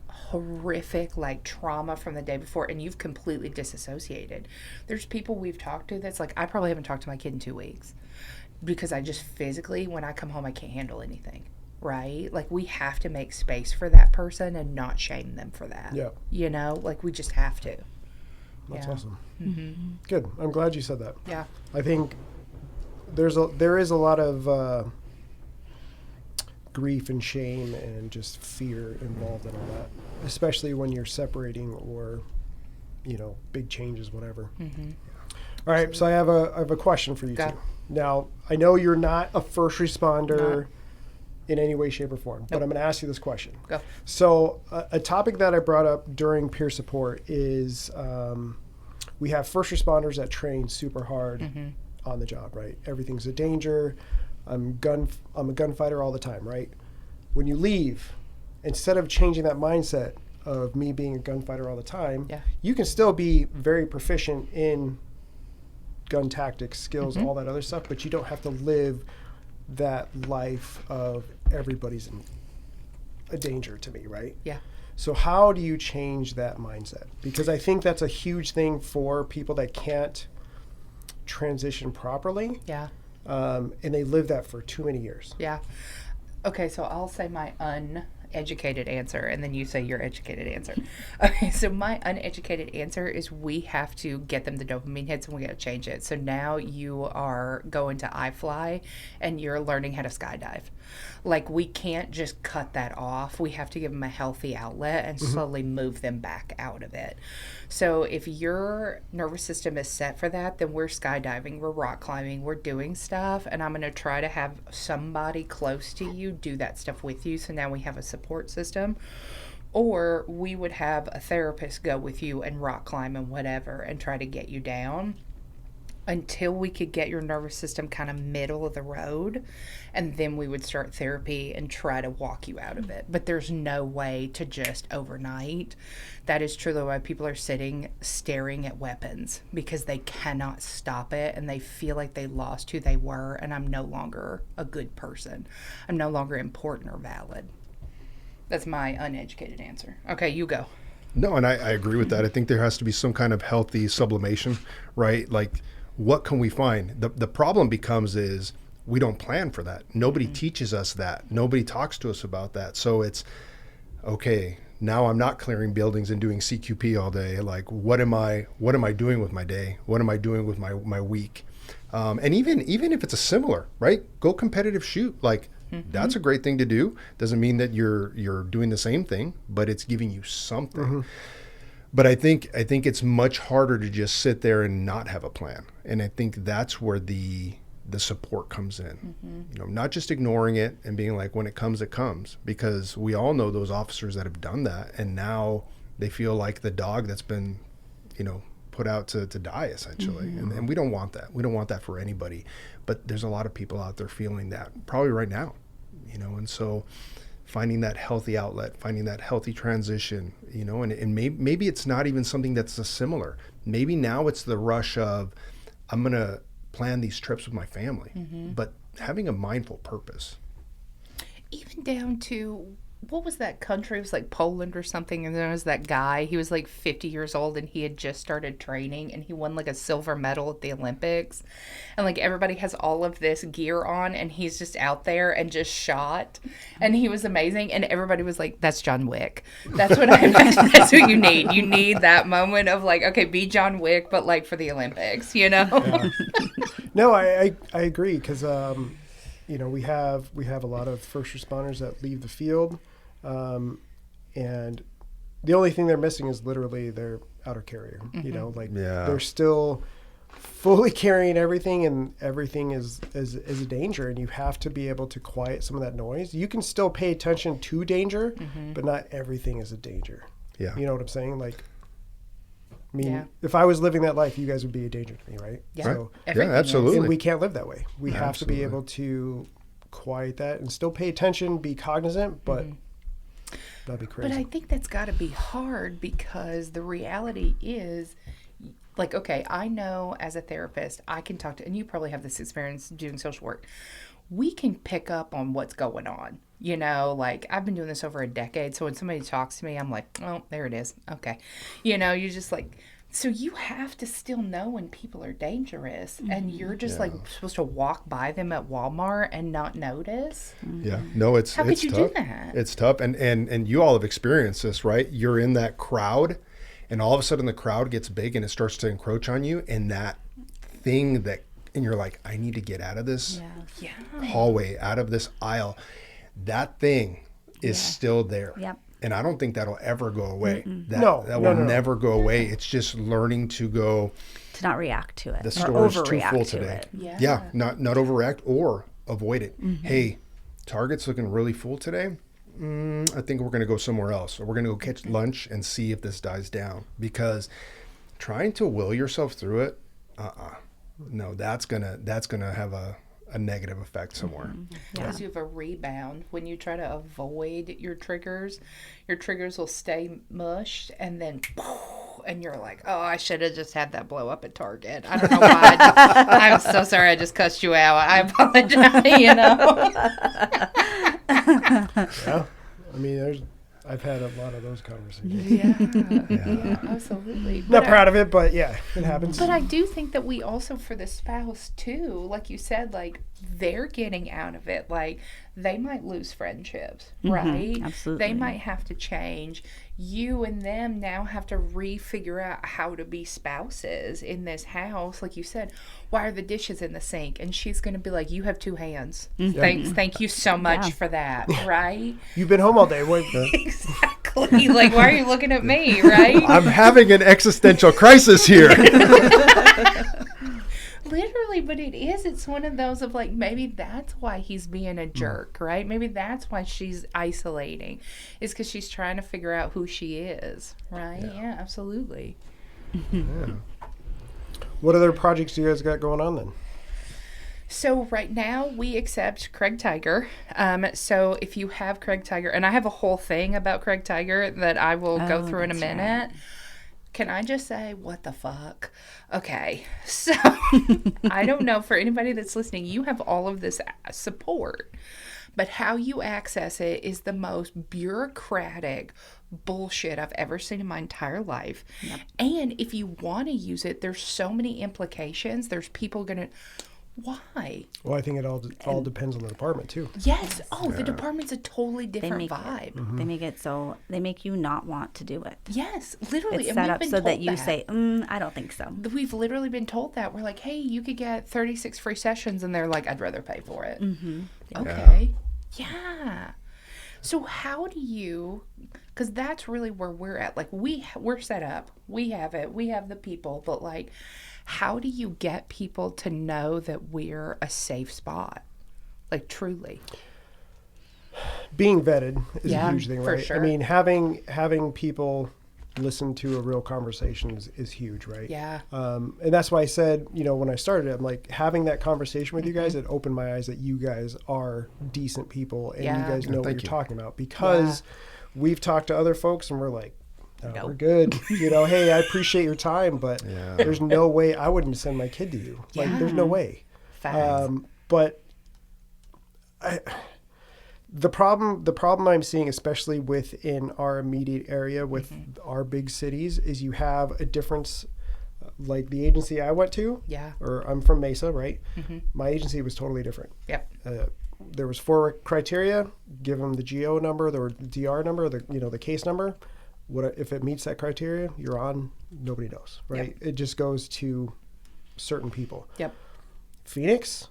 horrific like trauma from the day before and you've completely disassociated, there's people we've talked to that's like, I probably haven't talked to my kid in 2 weeks because I just physically, when I come home, I can't handle anything. Right? Like, we have to make space for that person and not shame them for that. Yeah. You know, like, we just have to. That's Yeah. awesome. Good. I'm glad you said that. Yeah. I think there is a lot of grief and shame and just fear involved in all that, especially when you're separating or, you know, big changes, whatever. All right, so I have a question for you Go. two. Now, I know you're not a first responder in any way, shape, or form, but I'm going to ask you this question. Go. So a topic that I brought up during peer support is we have first responders that train super hard on the job, right? Everything's a danger. I'm a gunfighter all the time, right? When you leave, instead of changing that mindset of me being a gunfighter all the time, you can still be very proficient in gun tactics, skills, all that other stuff, but you don't have to live that life of everybody's in a danger to me, right? Yeah. So how do you change that mindset? Because I think that's a huge thing for people that can't transition properly. Yeah. And they live that for too many years. Yeah. Okay, so I'll say my uneducated answer, and then you say your educated answer. Okay, so my uneducated answer is we have to get them the dopamine hits, and we got to change it. So now you are going to iFly, and you're learning how to skydive. Like, we can't just cut that off. We have to give them a healthy outlet and slowly move them back out of it. So if your nervous system is set for that, then we're skydiving, we're rock climbing, we're doing stuff, and I'm going to try to have somebody close to you do that stuff with you. So now we have a support system. Or we would have a therapist go with you and rock climb and whatever and try to get you down until we could get your nervous system kind of middle of the road, and then we would start therapy and try to walk you out of it. But there's no way to just overnight. That is truly why people are sitting staring at weapons, because they cannot stop it and they feel like they lost who they were, and I'm no longer a good person. I'm no longer important or valid. That's my uneducated answer. Okay, you go. No, and I agree with that. I think there has to be some kind of healthy sublimation, right? Like, what can we find? The problem becomes is we don't plan for that. Nobody teaches us that. Nobody talks to us about that. So it's, okay, now I'm not clearing buildings and doing CQP all day. Like, what am I doing with my day? What am I doing with my week? And even if it's a similar, right? Go competitive shoot. Like, that's a great thing to do. Doesn't mean that you're doing the same thing, but it's giving you something. But I think it's much harder to just sit there and not have a plan. And I think that's where the support comes in. You know, not just ignoring it and being like, when it comes, because we all know those officers that have done that, and now they feel like the dog that's been, you know, put out to die, essentially. And we don't want that. We don't want that for anybody. But there's a lot of people out there feeling that probably right now, you know. And so finding that healthy outlet, finding that healthy transition, you know, and maybe it's not even something that's a similar. Maybe now it's the rush of, I'm going to plan these trips with my family, but having a mindful purpose. Even down to, what was that country? It was like Poland or something. And there was that guy, he was like 50 years old and he had just started training and he won like a silver medal at the Olympics. And like everybody has all of this gear on and he's just out there and just shot. And he was amazing. And everybody was like, that's John Wick. That's what I imagine. That's what you need. You need that moment of like, okay, be John Wick, but like for the Olympics, you know? Yeah. No, I agree. Cause, you know, we have a lot of first responders that leave the field, and the only thing they're missing is literally their outer carrier. You know, like they're still fully carrying everything, and everything is a danger, and you have to be able to quiet some of that noise. You can still pay attention to danger, but not everything is a danger. Yeah, you know what I'm saying? Like, I mean, if I was living that life, you guys would be a danger to me, right? Yeah, so, absolutely. And we can't live that way. We have to be able to quiet that and still pay attention, be cognizant, but that'd be crazy. But I think that's got to be hard because the reality is, like, okay, I know as a therapist, I can talk to, and you probably have this experience doing social work, we can pick up on what's going on. You know, like, I've been doing this over a decade, so when somebody talks to me, I'm like, oh, there it is. Okay. You know, you just like, so you have to still know when people are dangerous, and you're just like supposed to walk by them at Walmart and not notice. Yeah, no, it's how it's could you tough. do that? It's tough, and you all have experienced this, right? You're in that crowd, and all of a sudden the crowd gets big and it starts to encroach on you, and that thing that, and you're like, I need to get out of this hallway, out of this aisle. That thing is still there. Yep. And I don't think that'll ever go away. That No. will never go away. It's just learning to go. To not react to it. The or store is too overreact full to today. it. Yeah, not overreact or avoid it. Hey, Target's looking really full today. I think we're going to go somewhere else, or we're going to go catch lunch and see if this dies down. Because trying to will yourself through it, no, that's gonna have a negative effect somewhere. Because you have a rebound. When you try to avoid your triggers will stay mushed, and then and you're like, oh, I should have just had that blow up at Target. I don't know why. I'm so sorry I just cussed you out. I apologize, you know. Yeah. I mean, I've had a lot of those conversations. Yeah, absolutely. Not proud of it, but yeah, it happens. But I do think that we also, for the spouse too, like you said, like, they're getting out of it. Like, they might lose friendships, right? Absolutely. They might have to change. You and them now have to figure out how to be spouses in this house. Like you said, why are the dishes in the sink? And she's going to be like, you have two hands. Thank you so much for that, right? You've been home all day. Exactly. Like, why are you looking at me, right? I'm having an existential crisis here. Literally, but it is. It's one of those of like, maybe that's why he's being a jerk, right? Maybe that's why she's isolating. Is because she's trying to figure out who she is, right? Yeah, absolutely. What other projects do you guys got going on then? So right now we accept Craig Tiger. So if you have Craig Tiger, and I have a whole thing about Craig Tiger that I will go through in a minute. Right. Can I just say, what the fuck? Okay, so I don't know, for anybody that's listening, you have all of this support, But how you access it is the most bureaucratic bullshit I've ever seen in my entire life. Yep. And if you want to use it, there's so many implications. There's people going to... Why? Well, I think it all depends on the department too. Yes. Oh, the department's a totally different vibe. They make it so they make you not want to do it. Yes, literally. It's set up so that you say, I don't think so. We've literally been told that. We're like, hey, you could get 36 free sessions, and they're like, I'd rather pay for it. Mm-hmm. Okay. Yeah. So how do you? Because that's really where we're at. Like we're set up. We have it. We have the people. But like, how do you get people to know that we're a safe spot? Like truly. Being vetted is a huge thing, right? Sure. I mean, having people listen to a real conversation is huge, right? Yeah. And that's why I said, when I started, I'm like, having that conversation with you guys, it opened my eyes that you guys are decent people and you guys know what you're talking about, because we've talked to other folks and we're like, we're good. Hey, I appreciate your time, but there's no way I wouldn't send my kid to you. Like, there's no way. Facts. But the problem I'm seeing, especially within our immediate area with our big cities, is you have a difference. Like the agency I went to, or I'm from Mesa, right? My agency was totally different. Yep. There was 4 criteria. Give them the GO number, the DR number, the case number. If it meets that criteria, you're on. Nobody knows, right? It just goes to certain people. Yep. Phoenix,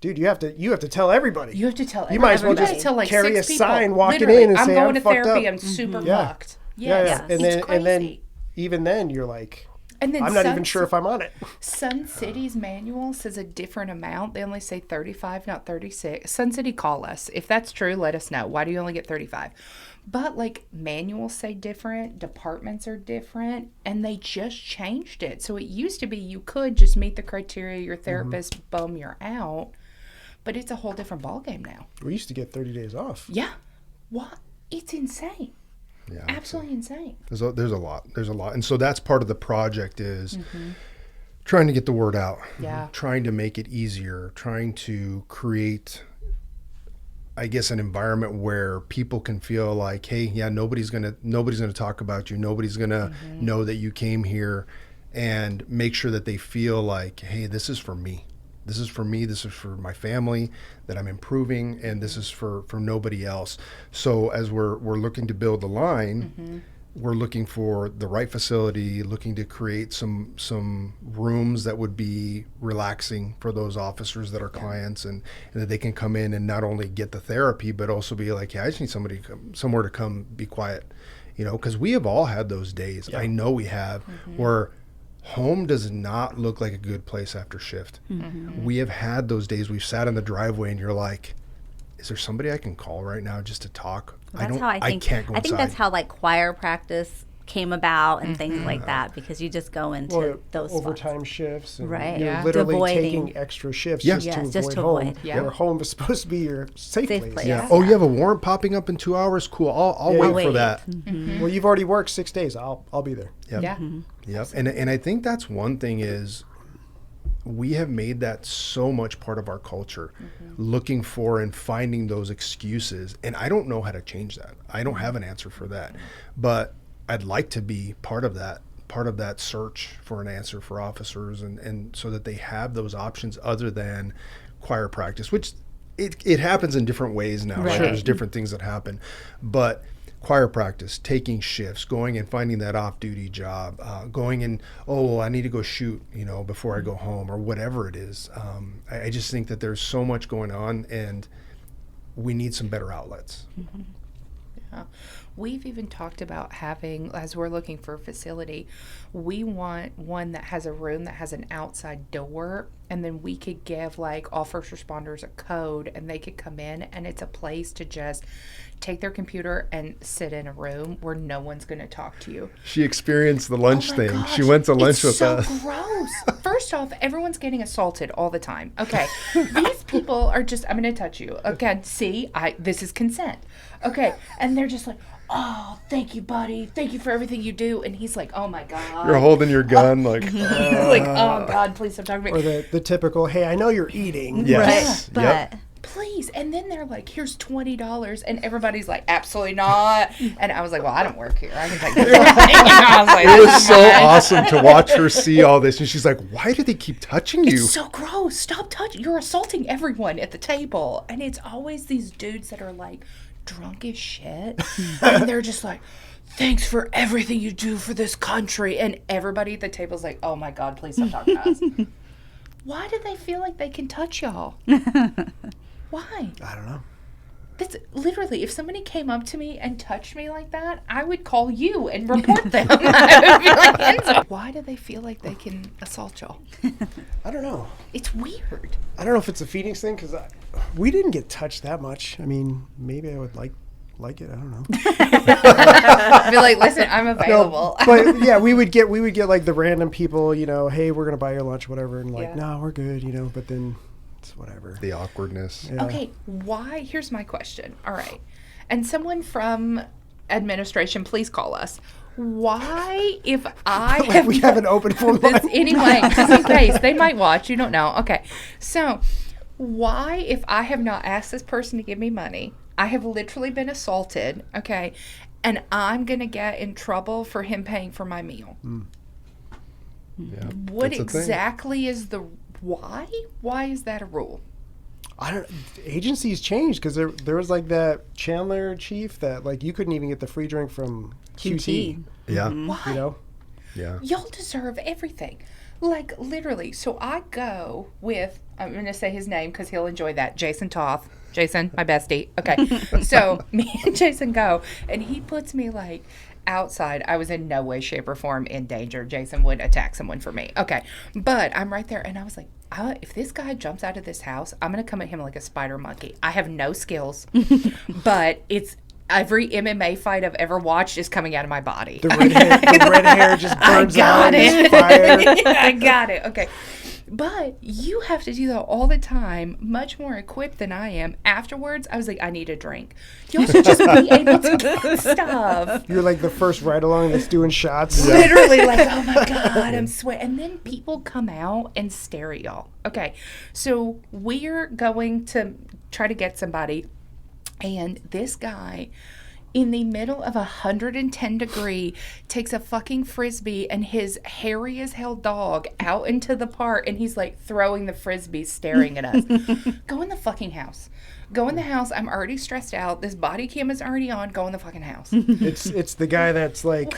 dude, you have to tell everybody. You have to tell. You might as well just tell like carry 6 a people. sign walking Literally, in and say, I'm going to fucked therapy. up. I'm super fucked. Yeah. And then even then you're like, and then I'm not even sure if I'm on it. Sun City's manual says a different amount. They only say 35, not 36. Sun City, call us. If that's true, let us know. Why do you only get 35? But like manuals say different, departments are different, and they just changed it. So it used to be you could just meet the criteria, your therapist, boom, you're out. But it's a whole different ballgame now. We used to get 30 days off. Yeah. What? It's insane. Yeah, absolutely insane. There's a lot. And so that's part of the project is trying to get the word out. Yeah. Trying to make it easier, trying to create, I guess, an environment where people can feel like, hey, nobody's gonna talk about you. Nobody's gonna know that you came here, and make sure that they feel like, hey, this is for me. This is for me. This is for my family, that I'm improving, and this is for nobody else. So as we're looking to build the line, we're looking for the right facility, looking to create some rooms that would be relaxing for those officers that are clients, and that they can come in and not only get the therapy, but also be like, I just need somewhere to come be quiet, because we have all had those days. I know we have, where home does not look like a good place after shift. We have had those days. We've sat in the driveway and you're like, is there somebody I can call right now just to talk? I can't go inside. I think that's how like choir practice came about and things like that, because you just go into those overtime shifts, and right? You're literally taking extra shifts just to avoid home. Where home is supposed to be your safe place. Yeah. Oh, you have a warrant popping up in 2 hours? Cool. I'll wait for that. Well, you've already worked 6 days. I'll be there. Yep. Yeah. Yep. And I think that's one thing is we have made that so much part of our culture, looking for and finding those excuses. And I don't know how to change that. I don't have an answer for that, but I'd like to be part of that search for an answer for officers, and so that they have those options other than choir practice, which it happens in different ways now. Right? There's different things that happen, but choir practice, taking shifts, going and finding that off-duty job, going and, I need to go shoot, before I go home, or whatever it is. I just think that there's so much going on, and we need some better outlets. Yeah. We've even talked about having, as we're looking for a facility, we want one that has a room that has an outside door, and then we could give like all first responders a code, and they could come in, and it's a place to just take their computer and sit in a room where no one's going to talk to you. She experienced the lunch thing. Gosh, she went to lunch with us. It's so gross. First off, everyone's getting assaulted all the time. Okay. These people are just, I'm going to touch you. Okay. See, this is consent. Okay. And they're just like, oh, thank you, buddy. Thank you for everything you do. And he's like, oh my God. You're holding your gun like, oh God, please stop talking to me. Or the typical, hey, I know you're eating. Yes. Right. But please. And then they're like, here's $20. And everybody's like, absolutely not. And I was like, well, I don't work here. I can take this. I was like, it was so awesome to watch her see all this. And she's like, why do they keep touching you? It's so gross. Stop touching. You're assaulting everyone at the table. And it's always these dudes that are like drunk as shit. And they're just like, thanks for everything you do for this country. And everybody at the table's like, oh my God, please stop talking to us. Why do they feel like they can touch y'all? Why? I don't know. That's literally, if somebody came up to me and touched me like that, I would call you and report them. I would be like, Enzo. Why do they feel like they can assault y'all? I don't know. It's weird. I don't know if it's a Phoenix thing because we didn't get touched that much. I mean, maybe I would like it. I don't know. I'd be like, listen, I'm available. No, but yeah, we would get like the random people, you know, hey, we're gonna buy your lunch, whatever, and like, no, we're good, you know. But then it's whatever. The awkwardness. Yeah. Okay, why? Here's my question. All right, and someone from administration, please call us. Why, if I have we have an open phone this line anyway, just in case they might watch, you don't know. Okay, so why, if I have not asked this person to give me money, I have literally been assaulted, okay, and I'm going to get in trouble for him paying for my meal. Yeah, What exactly is the why? Why is that a rule? I don't. Agencies changed because there was like that Chandler chief that like you couldn't even get the free drink from QT. Yeah. Why? You know. Yeah. Y'all deserve everything. Like, literally. So I go with, I'm going to say his name because he'll enjoy that, Jason Toth. Jason, my bestie. Okay. So me and Jason go, and he puts me, like, outside. I was in no way, shape, or form in danger. Jason would attack someone for me. Okay. But I'm right there, and I was like, if this guy jumps out of this house, I'm going to come at him like a spider monkey. I have no skills, but it's every MMA fight I've ever watched is coming out of my body. The red hair just burns out. I got it. Okay. But you have to do that all the time, much more equipped than I am. Afterwards, I was like, I need a drink. You should just be able to get stuff. You're like the first ride-along that's doing shots. Literally, like, oh my God, I'm sweating. And then people come out and stare at y'all. Okay, so we're going to try to get somebody, and this guy, in the middle of 110 degree, takes a fucking Frisbee and his hairy as hell dog out into the park, and he's like throwing the Frisbee, staring at us. Go in the fucking house. Go in the house. I'm already stressed out. This body cam is already on. Go in the fucking house. It's the guy that's like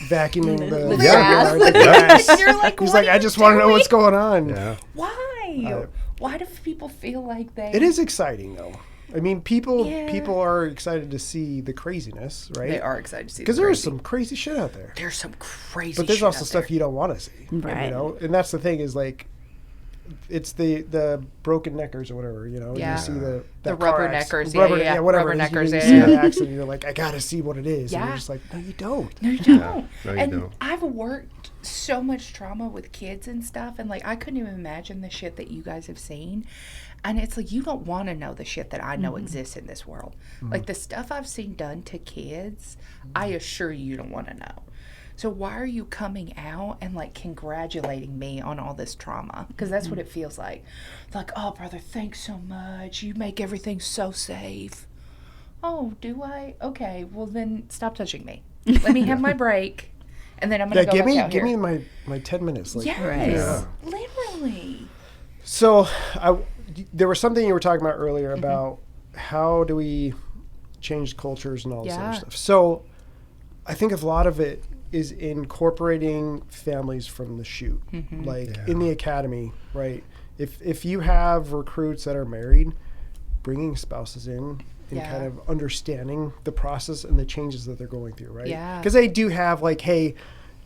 vacuuming the grass. the grass. You're like, He's what like, are I you just want to know doing? what's going on. Yeah. Why? Why do people feel like they... It is exciting though. I mean, people Yeah. are excited to see the craziness, right? They are excited to see because the there's crazy. some crazy shit out there. There's some crazy But there's shit also out stuff there. you don't want to see, Right. You know, and that's the thing is like, it's the broken neckers or whatever, you know. Yeah. You see the rubberneckers, whatever. rubberneckers, You yeah. see the accident, you're like, I gotta see what it is. And Yeah. you're just like, no, you don't. No, you don't. No, you and don't. I've worked so much trauma with kids and stuff, and like I couldn't even imagine the shit that you guys have seen. And it's like, you don't want to know the shit that I know exists in this world. Like the stuff I've seen done to kids, I assure you don't want to know. So why are you coming out and like congratulating me on all this trauma? Because that's what it feels like. Like, oh, brother, thanks so much. You make everything so safe. Oh, do I? Okay, well then stop touching me. Let me have my break, and then I'm gonna go give back me out give here. me my 10 minutes. Like, Yes, literally. So there was something you were talking about earlier about how do we change cultures and all this other stuff. So I think a lot of it is incorporating families from the shoot, like in the academy, right? If you have recruits that are married, bringing spouses in and kind of understanding the process and the changes that they're going through, right? Yeah. Because they do have like, hey,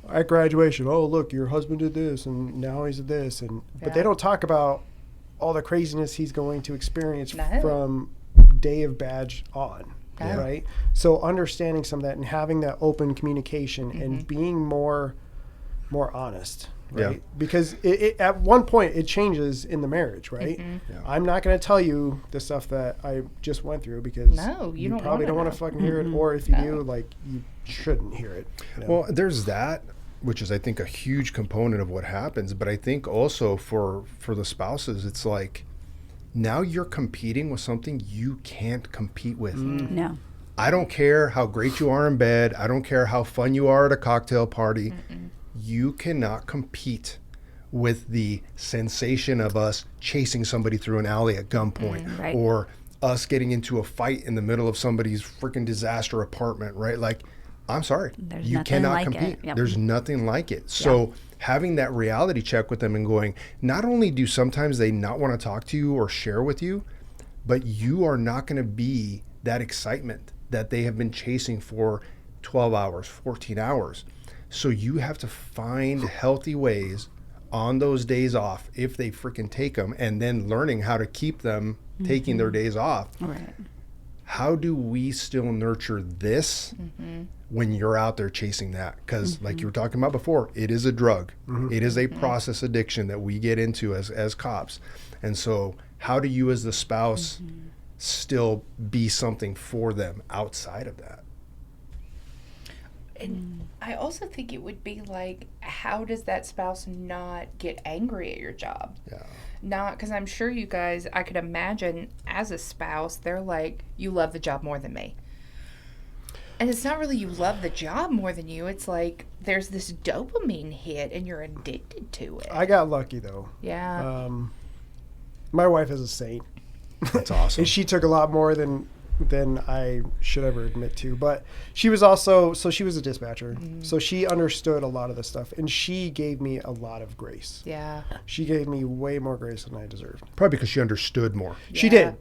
at graduation, oh look, your husband did this and now he's this, and but they don't talk about all the craziness he's going to experience from day of badge on. Right. So understanding some of that and having that open communication and being more honest. Right. Yeah. Because it at one point it changes in the marriage. Right. Yeah. I'm not going to tell you the stuff that I just went through because you don't probably don't want to fucking hear it. Or if you do, like, you shouldn't hear it. You know? Well, there's that, which is, I think, a huge component of what happens. But I think also for the spouses, it's like, now you're competing with something you can't compete with. No. I don't care how great you are in bed. I don't care how fun you are at a cocktail party. You cannot compete with the sensation of us chasing somebody through an alley at gunpoint, Right. or us getting into a fight in the middle of somebody's freaking disaster apartment, right? Like, I'm sorry, There's you nothing cannot like compete. it. Yep. There's nothing like it. So having that reality check with them and going, not only do sometimes they not want to talk to you or share with you, but you are not going to be that excitement that they have been chasing for 12 hours, 14 hours. So you have to find healthy ways on those days off, if they freaking take them, and then learning how to keep them taking their days off. Right. How do we still nurture this when you're out there chasing that? Because like you were talking about before, it is a drug. It is a process addiction that we get into as cops. And so how do you as the spouse still be something for them outside of that? And I also think it would be like, how does that spouse not get angry at your job? Yeah. Not, because I'm sure you guys, I could imagine as a spouse, they're like, you love the job more than me. And it's not really you love the job more than you. It's like there's this dopamine hit and you're addicted to it. I got lucky though. Yeah. My wife is a saint. That's awesome. And she took a lot more than I should ever admit to. But she was also, so she was a dispatcher. So she understood a lot of this stuff. And she gave me a lot of grace. Yeah. She gave me way more grace than I deserved. Probably because she understood more. She did.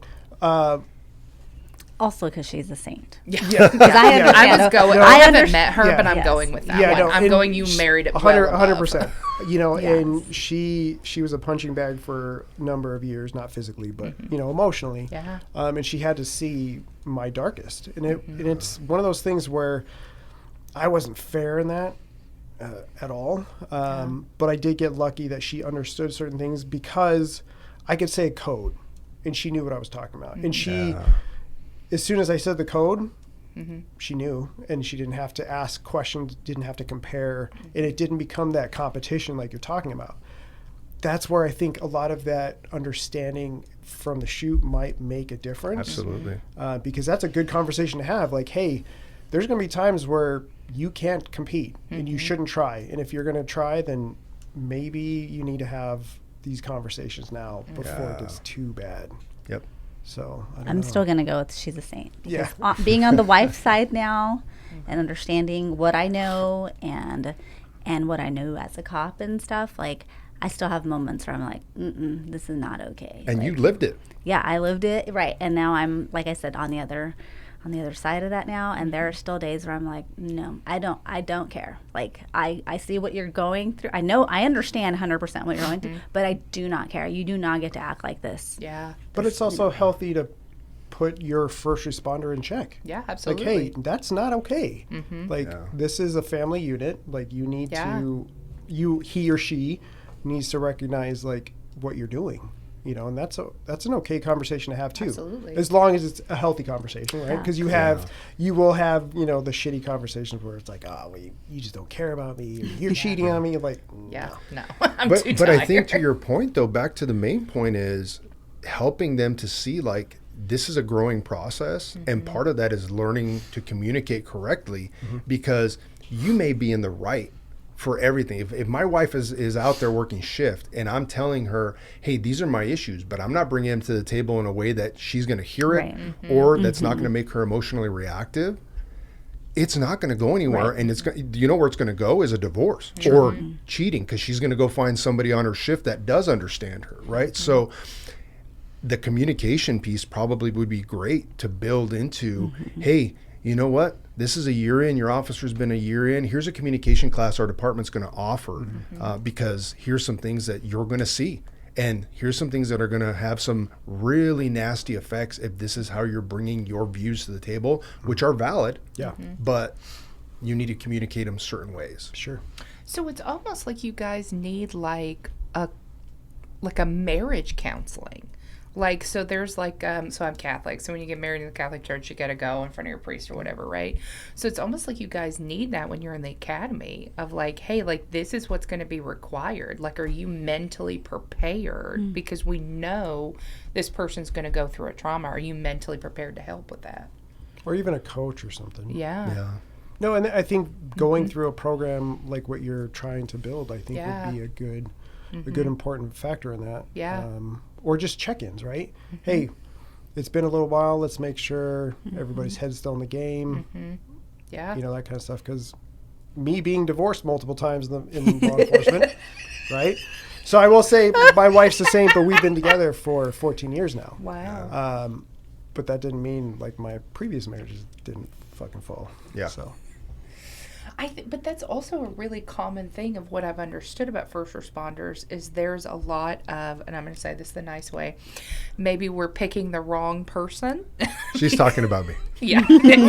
Also because she's a saint. Yeah. Yeah. Because I understand. I was going, No, I I haven't met her, yeah. but I'm Yes. going with that Yeah, one. no, I'm and going, you married it 100%. You know, Yes. and she was a punching bag for a number of years, not physically, but, you know, emotionally. Yeah. And she had to see my darkest. And it's one of those things where I wasn't fair in that at all. But I did get lucky that she understood certain things because I could say a code and she knew what I was talking about. And she, as soon as I said the code, she knew, and she didn't have to ask questions, didn't have to compare, and it didn't become that competition like you're talking about. That's where I think a lot of that understanding from the shoot might make a difference. Absolutely. Because that's a good conversation to have. Like, hey, there's going to be times where you can't compete and you shouldn't try. And if you're going to try, then maybe you need to have these conversations now before it gets too bad. Yep. So I don't I'm know. still going to go with she's a saint. Yeah. Because being on the wife side now and understanding what I know and what I knew as a cop and stuff, like I still have moments where I'm like, this is not okay. And like, you lived it. Yeah, I lived it. Right. And now I'm, like I said, on the other side of that now. And there are still days where I'm like, no, I don't care. Like I see what you're going through. I understand 100% what you're going through, but I do not care. You do not get to act like this. Yeah. But it's also healthy to put your first responder in check. Yeah, absolutely. Like, hey, that's not okay. Like, this is a family unit. Like, you need to, he or she needs to recognize, like, what you're doing. You know, and that's an okay conversation to have too. Absolutely. As long as it's a healthy conversation, right? Because you will have, you know, the shitty conversations where it's like, oh, well, you just don't care about me, or you're cheating on me. Like, Yeah. no. No. I'm But too I tired. think to your point though, back to the main point is helping them to see like this is a growing process, and part of that is learning to communicate correctly, because you may be in the right for everything. If my wife is out there working shift and I'm telling her, hey, these are my issues, but I'm not bringing them to the table in a way that she's going to hear it, or that's not going to make her emotionally reactive, it's not going to go anywhere. And it's you know where it's going to go is a divorce or cheating, because she's going to go find somebody on her shift that does understand her, right? So the communication piece probably would be great to build into, hey, you know what? This is a year in. Your officer's been a year in. Here's a communication class our department's going to offer, because here's some things that you're going to see. And here's some things that are going to have some really nasty effects if this is how you're bringing your views to the table, which are valid. Yeah. But you need to communicate them certain ways. Sure. So it's almost like you guys need like a marriage counseling. Like, so there's like, so I'm Catholic. So when you get married in the Catholic Church, you got to go in front of your priest or whatever, right? So it's almost like you guys need that when you're in the academy of like, hey, like this is what's going to be required. Like, are you mentally prepared? Because we know this person's going to go through a trauma. Are you mentally prepared to help with that? Or even a coach or something. Yeah. No, and I think going through a program like what you're trying to build, I think would be a good important factor in that. Yeah. Or just check-ins, right? Hey, it's been a little while. Let's make sure everybody's head's still in the game. Yeah. You know, that kind of stuff. Because me being divorced multiple times in law enforcement, right? So I will say my wife's the same, but we've been together for 14 years now. Wow. But that didn't mean like my previous marriages didn't fucking fall. Yeah. So. But that's also a really common thing of what I've understood about first responders is there's a lot of, and I'm going to say this the nice way, maybe we're picking the wrong person. She's talking about me. Yeah,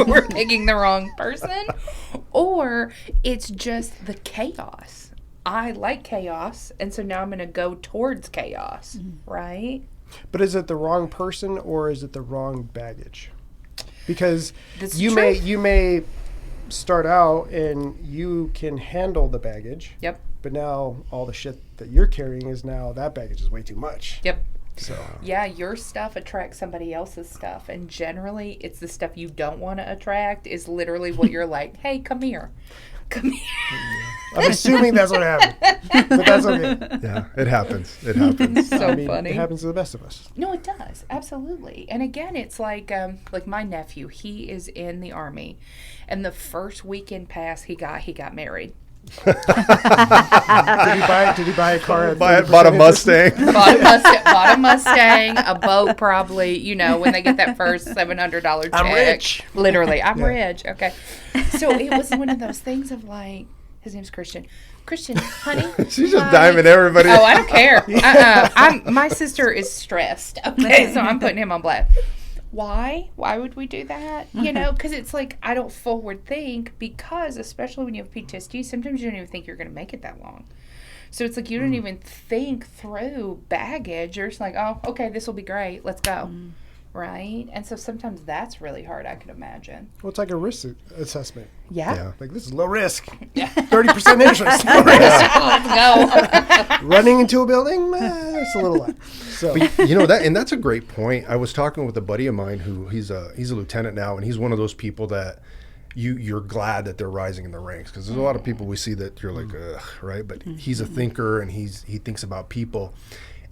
we're picking the wrong person. Or it's just the chaos. I like chaos, and so now I'm going to go towards chaos, right? But is it the wrong person or is it the wrong baggage? Because That's you true. may start out and you can handle the baggage. Yep. But now all the shit that you're carrying is now that baggage is way too much. Yep. So Yeah, your stuff attracts somebody else's stuff. And generally, it's the stuff you don't want to attract is literally what you're like, hey, come here. Come here. I'm assuming that's what happened. But that's okay. Yeah, it happens. It happens. So I mean, funny. it happens to the best of us. No, it does. Absolutely. And again, it's like my nephew, he is in the Army. And the first weekend pass he got married. Did he buy a car? At Bought a Mustang. Bought a Mustang, a boat probably, you know, when they get that first $700 check. I'm rich. Literally, I'm rich. Okay. So it was one of those things of like, his name's Christian. Christian, honey. She's just diming everybody. Oh, I don't care. My sister is stressed. Okay, so I'm putting him on blast. Why? Why would we do that? You know, because it's like I don't forward think because especially when you have PTSD, sometimes you don't even think you're going to make it that long. So it's like you don't even think through baggage. You're just like, oh, okay, this will be great. Let's go. Right? And so sometimes that's really hard, I could imagine. Well, it's like a risk assessment. Yeah. Like, this is low risk. 30% interest. Low risk. Let's go. Running into a building, it's a little less. So. But, you know, that's a great point. I was talking with a buddy of mine who he's a lieutenant now, and he's one of those people that you're glad that they're rising in the ranks, because there's a lot of people we see that you're like, ugh, right? But he's a thinker, and he thinks about people.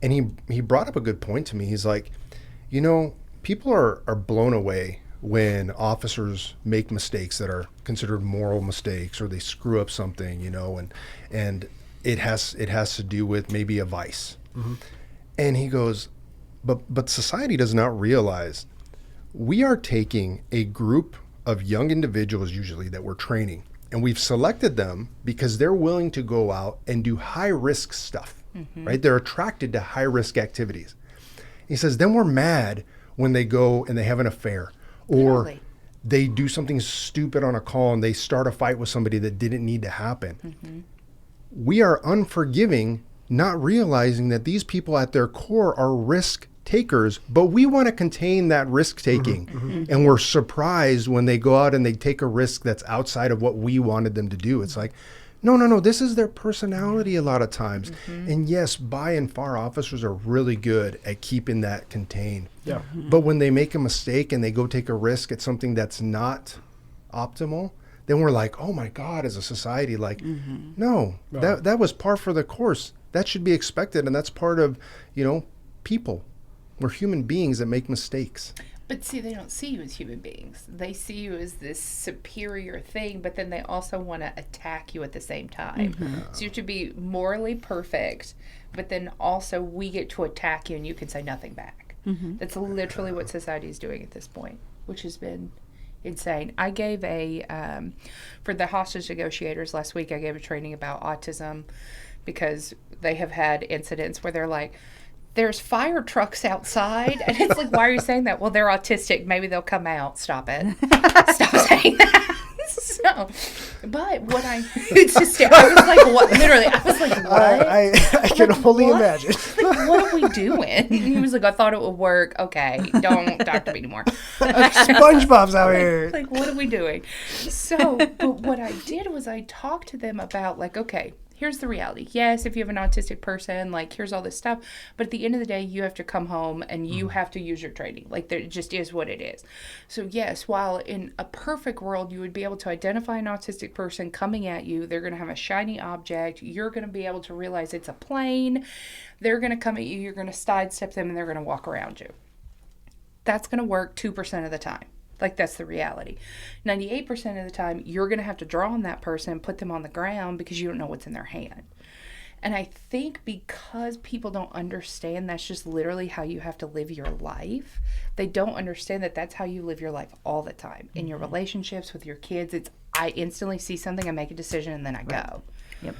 And he brought up a good point to me. He's like, you know, people are blown away when officers make mistakes that are considered moral mistakes, or they screw up something, you know, and it has to do with maybe a vice. And he goes, but society does not realize we are taking a group of young individuals usually that we're training, and we've selected them because they're willing to go out and do high risk stuff, right? They're attracted to high risk activities. He says, then we're mad when they go and they have an affair, or Really? they do something stupid on a call and they start a fight with somebody that didn't need to happen. We are unforgiving, not realizing that these people at their core are risk takers, but we want to contain that risk taking. And we're surprised when they go out and they take a risk that's outside of what we wanted them to do. It's like, no, this is their personality a lot of times. And yes, by and far, officers are really good at keeping that contained. Yeah. But when they make a mistake and they go take a risk at something that's not optimal, then we're like, oh my God, as a society, like, no, that was par for the course. That should be expected. And that's part of, you know, people. We're human beings that make mistakes. But see, they don't see you as human beings. They see you as this superior thing, but then they also want to attack you at the same time. So you have to be morally perfect, but then also we get to attack you and you can say nothing back. That's literally what society is doing at this point, which has been insane. I gave for the hostage negotiators last week, I gave a training about autism because they have had incidents where they're like, there's fire trucks outside. And it's like, why are you saying that? Well, they're autistic. Maybe they'll come out. Stop it. Stop saying that. So, but what it's just, I was like, what? Literally, I was like, what? I can only imagine. Like, what are we doing? And he was like, I thought it would work. Okay, don't talk to me anymore. Okay. SpongeBob's out here. Like, what are we doing? So, but what I did was I talked to them about, like, okay, here's the reality. Yes, if you have an autistic person, like, here's all this stuff. But at the end of the day, you have to come home and you have to use your training. Like, it just is what it is. So, yes, while in a perfect world, you would be able to identify an autistic person coming at you. They're going to have a shiny object. You're going to be able to realize it's a plane. They're going to come at you. You're going to sidestep them, and they're going to walk around you. That's going to work 2% of the time. Like, that's the reality. 98% of the time, you're going to have to draw on that person and put them on the ground because you don't know what's in their hand. And I think because people don't understand that's just literally how you have to live your life, they don't understand that that's how you live your life all the time. In your relationships with your kids, it's I instantly see something, I make a decision, and then I go. Yep.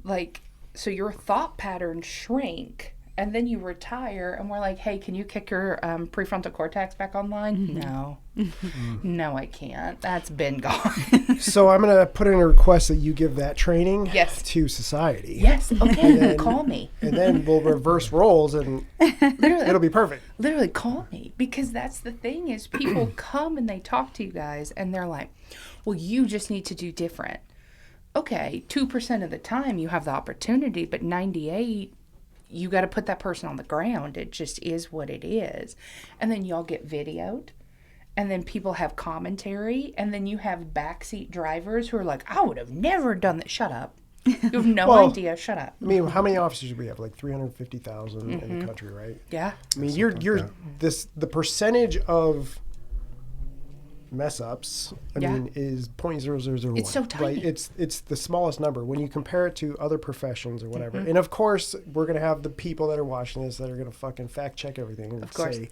Like, so your thought patterns shrink. And then you retire, and we're like, hey, can you kick your prefrontal cortex back online? No. No, I can't. That's been gone. So I'm going to put in a request that you give that training Yes. to society. Yes, okay, call me. And then we'll reverse roles, and Literally, it'll be perfect. literally call me. Because that's the thing is people come and they talk to you guys, and they're like, well, you just need to do different. Okay, 2% of the time you have the opportunity, but 98%, you got to put that person on the ground. It just is what it is. And then y'all get videoed. And then people have commentary. And then you have backseat drivers who are like, I would have never done that. Shut up. You have no idea. Shut up. I mean, how many officers do we have? Like 350,000 in the country, right? Yeah. I mean, the percentage of mess ups, I mean, is 0.0001. It's so tiny. Right? It's the smallest number when you compare it to other professions or whatever. And of course, we're going to have the people that are watching this that are going to fucking fact check everything and say,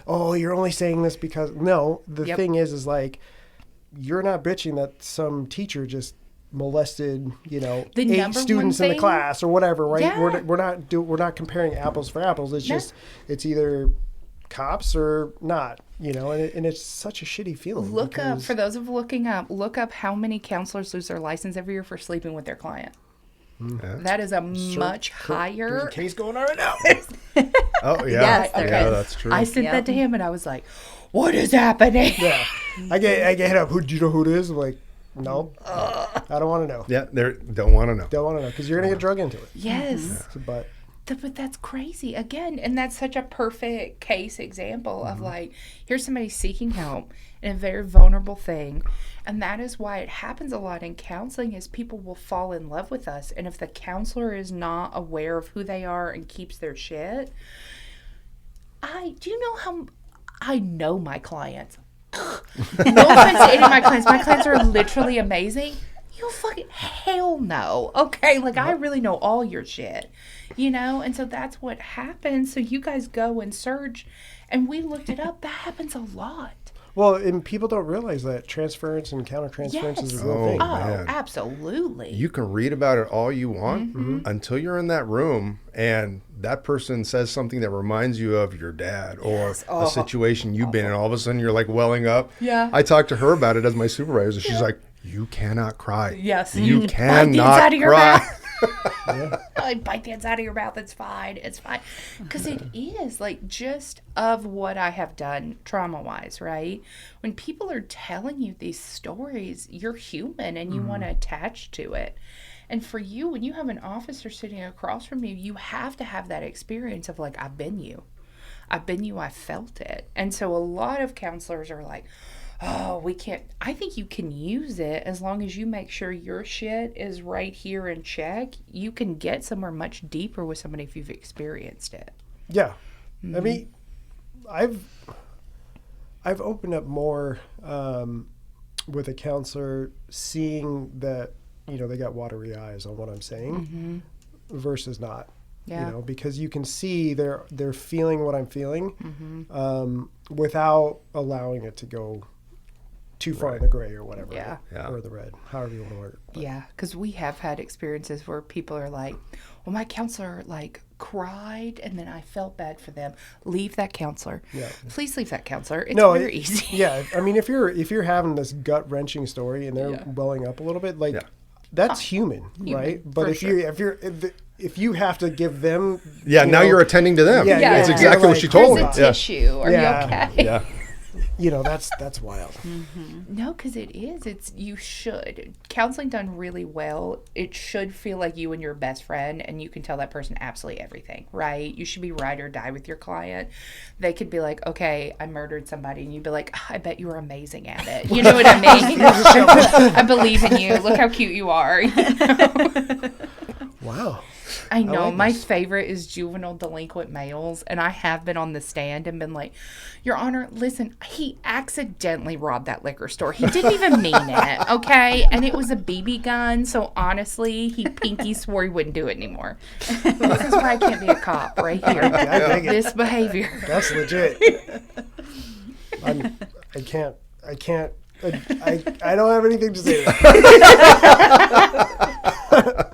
oh, you're only saying this because... No, the thing is like, you're not bitching that some teacher just molested, 8 students in the class or whatever, right? Yeah. We're not comparing apples for apples. It's just, it's either cops or not, and it's such a shitty feeling. Look up, for those of looking up, look up how many counselors lose their license every year for sleeping with their client. Yeah. That is a much higher... There's a case going on right now. Oh, yeah. Yes, okay. Yeah, that's true. I sent that to him, and I was like, what is happening? Yeah. I get hit up. Do you know who it is? I'm like, no. I don't want to know. Yeah, they don't want to know. Don't want to know, because you're going to get drug into it. Yes. But that's crazy. Again, and that's such a perfect case example of like, here's somebody seeking help in a very vulnerable thing. And that is why it happens a lot in counseling is people will fall in love with us. And if the counselor is not aware of who they are and keeps their shit, do you know how I know my clients? No offense to any of my clients. My clients are literally amazing. You fucking hell no. Okay, like I really know all your shit. And so that's what happens. So you guys go and search, and we looked it up. That happens a lot. Well, and people don't realize that transference and countertransference is a real thing. Oh, man. Absolutely. You can read about it all you want until you're in that room and that person says something that reminds you of your dad or a situation you've been in. All of a sudden, you're like welling up. Yeah. I talked to her about it as my supervisor. She's like, you cannot cry. Yes. You cannot cry. I bite the inside of your mouth. It's fine. It's fine. Because it is like just of what I have done trauma wise, right? When people are telling you these stories, you're human and you want to attach to it. And for you, when you have an officer sitting across from you, you have to have that experience of like, I've been you. I felt it. And so a lot of counselors are like, oh, we can't. I think you can use it as long as you make sure your shit is right here in check. You can get somewhere much deeper with somebody if you've experienced it. Yeah. I mean, I've opened up more with a counselor, seeing that, they got watery eyes on what I'm saying versus not. Yeah. Because you can see they're feeling what I'm feeling without allowing it to go too far in the gray or whatever. Yeah. Or the red, however you want to word it. Yeah, because we have had experiences where people are like, well, my counselor, like, cried, and then I felt bad for them. Leave that counselor. Yeah. Please leave that counselor. It's very easy. Yeah. I mean, if you're having this gut wrenching story and they're welling up a little bit, like that's human, right? But if you have to give them, now you're attending to them. Yeah. It's exactly what she told me. Where's the tissue? Are you okay? Yeah. That's wild. Mm-hmm. No, because you should. Counseling done really well, it should feel like you and your best friend, and you can tell that person absolutely everything, right? You should be ride or die with your client. They could be like, okay, I murdered somebody, and you'd be like, I bet you were amazing at it. You know what I mean? I believe in you. Look how cute you are. You know? Wow. I know. My favorite is juvenile delinquent males, and I have been on the stand and been like, Your Honor, listen, he accidentally robbed that liquor store. He didn't even mean it, okay? And it was a BB gun, so honestly, he pinky swore he wouldn't do it anymore. This is why I can't be a cop right here. I dig it. This behavior. That's legit. I don't have anything to say to that.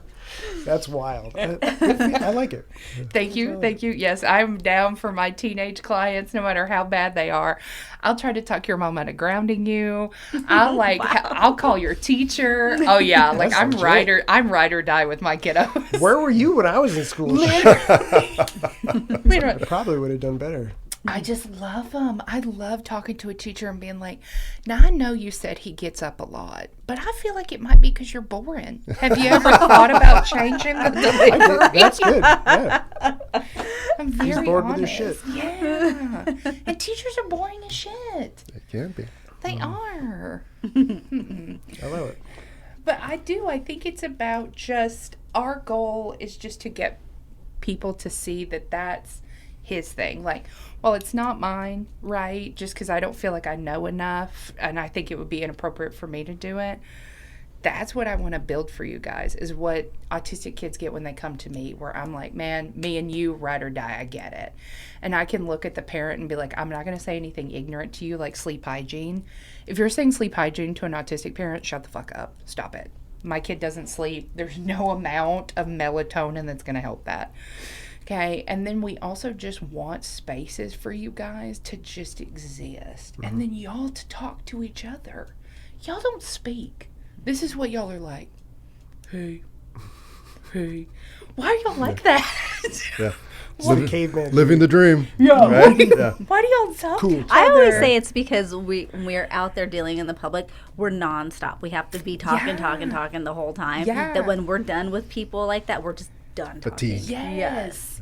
That's wild. I like it. Thank you. Yes, I'm down for my teenage clients, no matter how bad they are. I'll try to talk your mom out of grounding you. I'll call your teacher. Oh yeah, like I'm ride or die with my kiddos. Where were you when I was in school? I probably would have done better. I just love them. I love talking to a teacher and being like, now I know you said he gets up a lot, but I feel like it might be because you're boring. Have you ever thought about changing the delivery? That's good. Yeah. I'm very He's bored honest. with your shit. Yeah. And teachers are boring as shit. It can be. They are. I love it. But I think it's about just, our goal is just to get people to see that that's his thing. Like, well, it's not mine, right? Just because I don't feel like I know enough and I think it would be inappropriate for me to do it. That's what I want to build for you guys, is what autistic kids get when they come to me, where I'm like, man, me and you, ride or die, I get it. And I can look at the parent and be like, I'm not going to say anything ignorant to you, like sleep hygiene. If you're saying sleep hygiene to an autistic parent, shut the fuck up. Stop it. My kid doesn't sleep. There's no amount of melatonin that's going to help that. Okay, and then we also just want spaces for you guys to just exist. Mm-hmm. And then y'all to talk to each other. Y'all don't speak. This is what y'all are like. Hey. Why are y'all like that? Yeah. Caveman. Living the dream. Yeah. Right? Why do y'all talk to each other? I always say it's because when we're out there dealing in the public, we're nonstop. We have to be talking the whole time. Yeah. That when we're done with people like that, we're just done talking. Fatigue. Yes.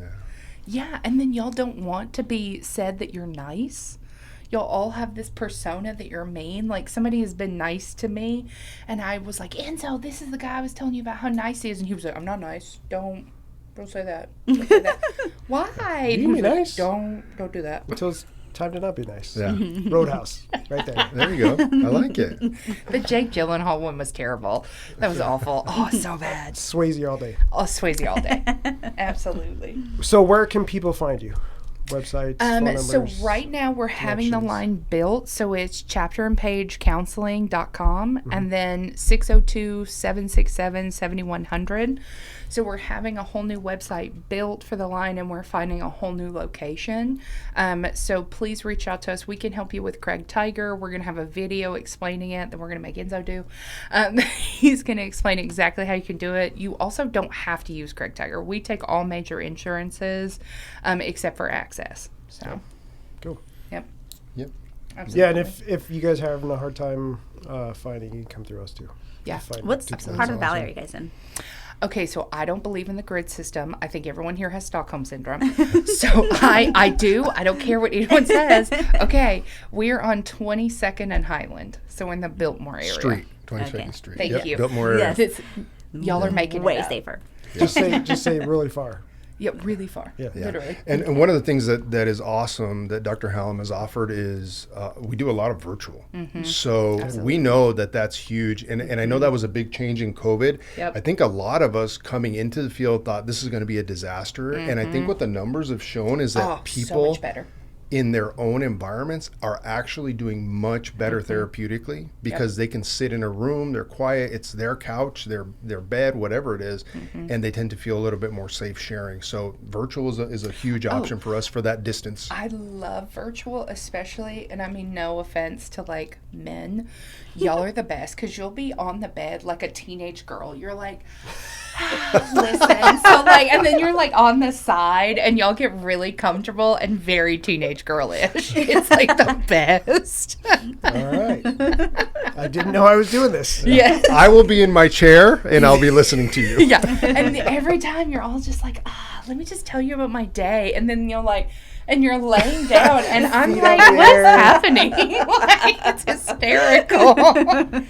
Yeah, and then y'all don't want to be said that you're nice. Y'all all have this persona that you're mean. Like, somebody has been nice to me, and I was like, Enzo, this is the guy I was telling you about how nice he is. And he was like, I'm not nice. Don't say that. Don't say that. Why? You be nice. Don't do that. Until it's time to not be nice. Yeah. Roadhouse. Right there. There you go. I like it. The Jake Gyllenhaal one was terrible. That was awful. Oh, so bad. Swayze all day. Oh, Swayze all day. Absolutely. So where can people find you? Websites, phone numbers? So right now we're having the line built. So it's chapterandpagecounseling.com and then 602-767-7100. So we're having a whole new website built for the line, and we're finding a whole new location. So please reach out to us. We can help you with Craig Tiger. We're going to have a video explaining it that we're going to make Enzo do. He's going to explain exactly how you can do it. You also don't have to use Craig Tiger. We take all major insurances except for access. So, cool. Yep. Absolutely. Yeah, and if you guys are having a hard time finding, you can come through us too. Yeah. What's part of the valley are you guys in? Okay, so I don't believe in the grid system. I think everyone here has Stockholm Syndrome. So I do. I don't care what anyone says. Okay, we're on 22nd and Highland, so in the Biltmore area. 22nd Street. Thank you. Biltmore area. Yes. Y'all are making way it up. safer. Just say really far. Yeah, really far. Yeah. Literally. And one of the things that is awesome that Dr. Hallam has offered is we do a lot of virtual. Mm-hmm. So we know that that's huge. And I know that was a big change in COVID. Yep. I think a lot of us coming into the field thought this is going to be a disaster. Mm-hmm. And I think what the numbers have shown is that people... so much better. in their own environments are actually doing much better therapeutically because they can sit in a room, they're quiet, it's their couch, their bed, whatever it is, and they tend to feel a little bit more safe sharing. So virtual is a huge option for us for that distance. I love virtual, especially, and I mean no offense to like men, y'all are the best because you'll be on the bed like a teenage girl. You're like, listen, so like, and then you're like on the side and y'all get really comfortable and very teenage girlish. It's like the best. All right. I didn't know I was doing this. Yeah. I will be in my chair and I'll be listening to you. Yeah. And every time you're all just like, let me just tell you about my day. And then you're like, and you're laying down and I'm like, what's happening? Like, it's hysterical.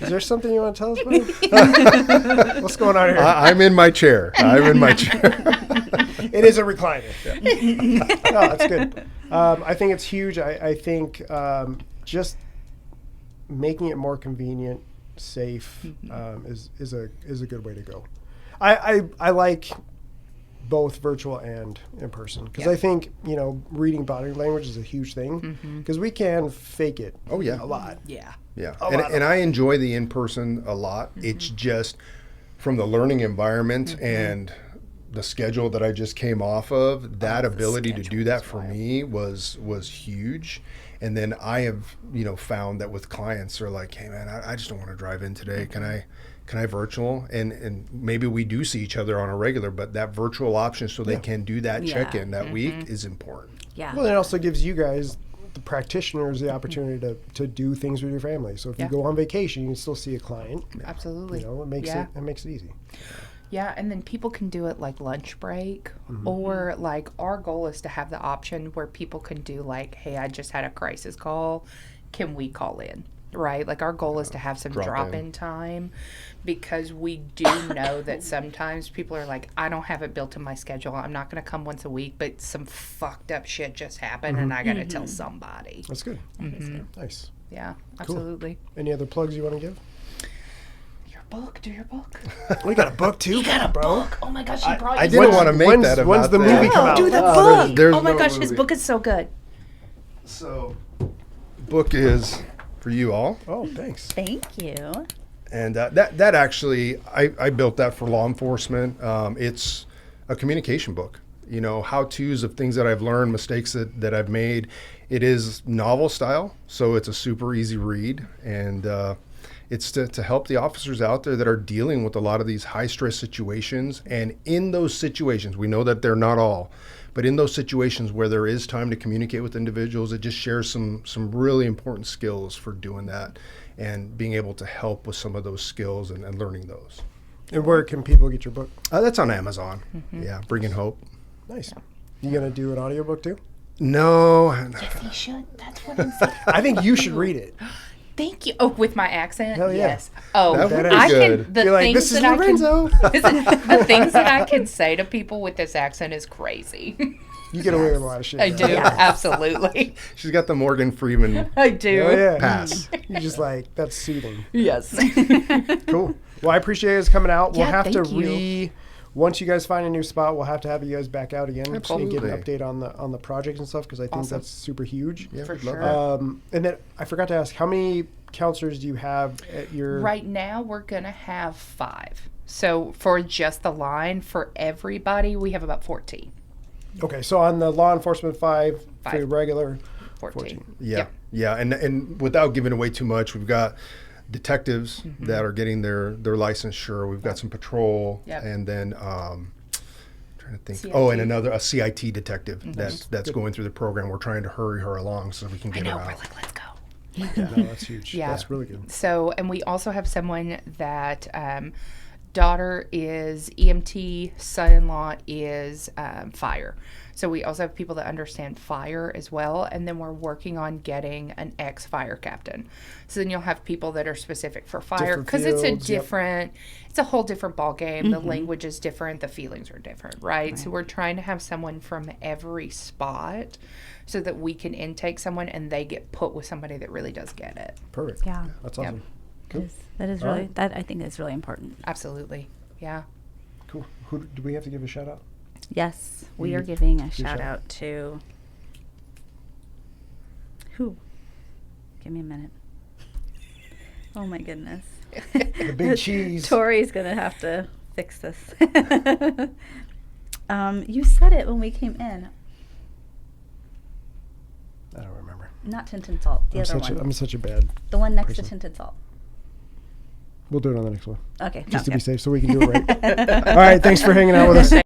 Is there something you want to tell us about? What's going on here? I'm in my chair. It is a recliner. Yeah. No, that's good. I think it's huge. I think just making it more convenient, safe, is a good way to go. I like both virtual and in person because I think reading body language is a huge thing because we can fake it. Oh yeah, a lot. Yeah. And I enjoy the in person a lot. It's just from the learning environment and the schedule that I just came off of, that ability to do that for me was huge. And then I have, found that with clients, they're like, hey man, I just don't want to drive in today. Can I virtual? And maybe we do see each other on a regular, but that virtual option so they can do that check-in that week is important. Yeah. Well, it also gives you guys, the practitioners, the opportunity to do things with your family. So if you go on vacation, you can still see a client. Absolutely. It makes it easy. Yeah, and then people can do it like lunch break, or like our goal is to have the option where people can do like, hey, I just had a crisis call. Can we call in? Right? Like our goal is to have some drop-in time because we do know that sometimes people are like, I don't have it built in my schedule. I'm not going to come once a week, but some fucked up shit just happened and I got to tell somebody. That's good. Nice. Yeah, Cool. absolutely. Any other plugs you want to give? Do your book. We got a book too. You got a book. Oh my gosh, he brought you. I didn't want to make that about when's the that. movie come out? Do the book. there's oh my no gosh, his movie. book is so good. So, book is for you all. Oh, thanks. Thank you. And that actually, I built that for law enforcement. It's a communication book. How-tos of things that I've learned, mistakes that I've made. It is novel style, so it's a super easy read. And it's to help the officers out there that are dealing with a lot of these high-stress situations. And in those situations, we know that they're not all, but in those situations where there is time to communicate with individuals, it just shares some really important skills for doing that and being able to help with some of those skills and learning those. And where can people get your book? That's on Amazon. Yeah, Bringing Hope. Nice. You gonna do an audiobook too? No. Yes, he should. That's what I'm saying. I think you should read it. Thank you. Oh, with my accent? Hell yeah. Yes. Oh, That would be I good. can. The You're like, things this is that Lorenzo. the things that I can say to people with this accent is crazy. You get away with a lot of shit. I do. Absolutely. She's got the Morgan Freeman I do. Oh, yeah. pass. You're just like, that's soothing. Yes. Cool. Well, I appreciate you guys coming out. We'll Yeah, have to thank you. once you guys find a new spot, we'll have to have you guys back out again and get an Absolutely. update on the project and stuff because I think Awesome. that's super huge. Yeah, For we'd love sure. that. And then I forgot to ask, how many counselors do you have at your? Right now, we're going to have 5. So for just the line, for everybody, we have about 14. Okay, so on the law enforcement 5, for 5. your regular 14. Yeah, Yep. yeah, and without giving away too much, we've got detectives that are getting their licensure. We've got some patrol, Yep. and then trying to think. CIT. Oh, and a CIT detective that's going through the program. We're trying to hurry her along so we can I get know. her We're out. like, let's go. Yeah, no, that's huge. Yeah. That's really good. So, and we also have someone that daughter is EMT, son-in-law is fire. So we also have people that understand fire as well. And then we're working on getting an ex-fire captain. So then you'll have people that are specific for fire Different because it's a fields, yep. different, it's a whole different ball game. The language is different. The feelings are different, right? So we're trying to have someone from every spot so that we can intake someone and they get put with somebody that really does get it. Perfect. Yeah. That's Yep. awesome. Cool. That is All really, right. that I think is really important. Absolutely. Yeah. Cool. Who do we have to give a shout out? Yes, we You are giving a shout shout out to Who? Give me a minute. Oh my goodness. The big cheese. Tori's gonna have to fix this. You said it when we came in. I don't remember. Not Tintin Salt. The other one. I'm such a bad. The one next person. to Tintin Salt. We'll do it on the next one. Okay. Just to okay. be safe, so we can do it right. All right. Thanks for hanging out with us.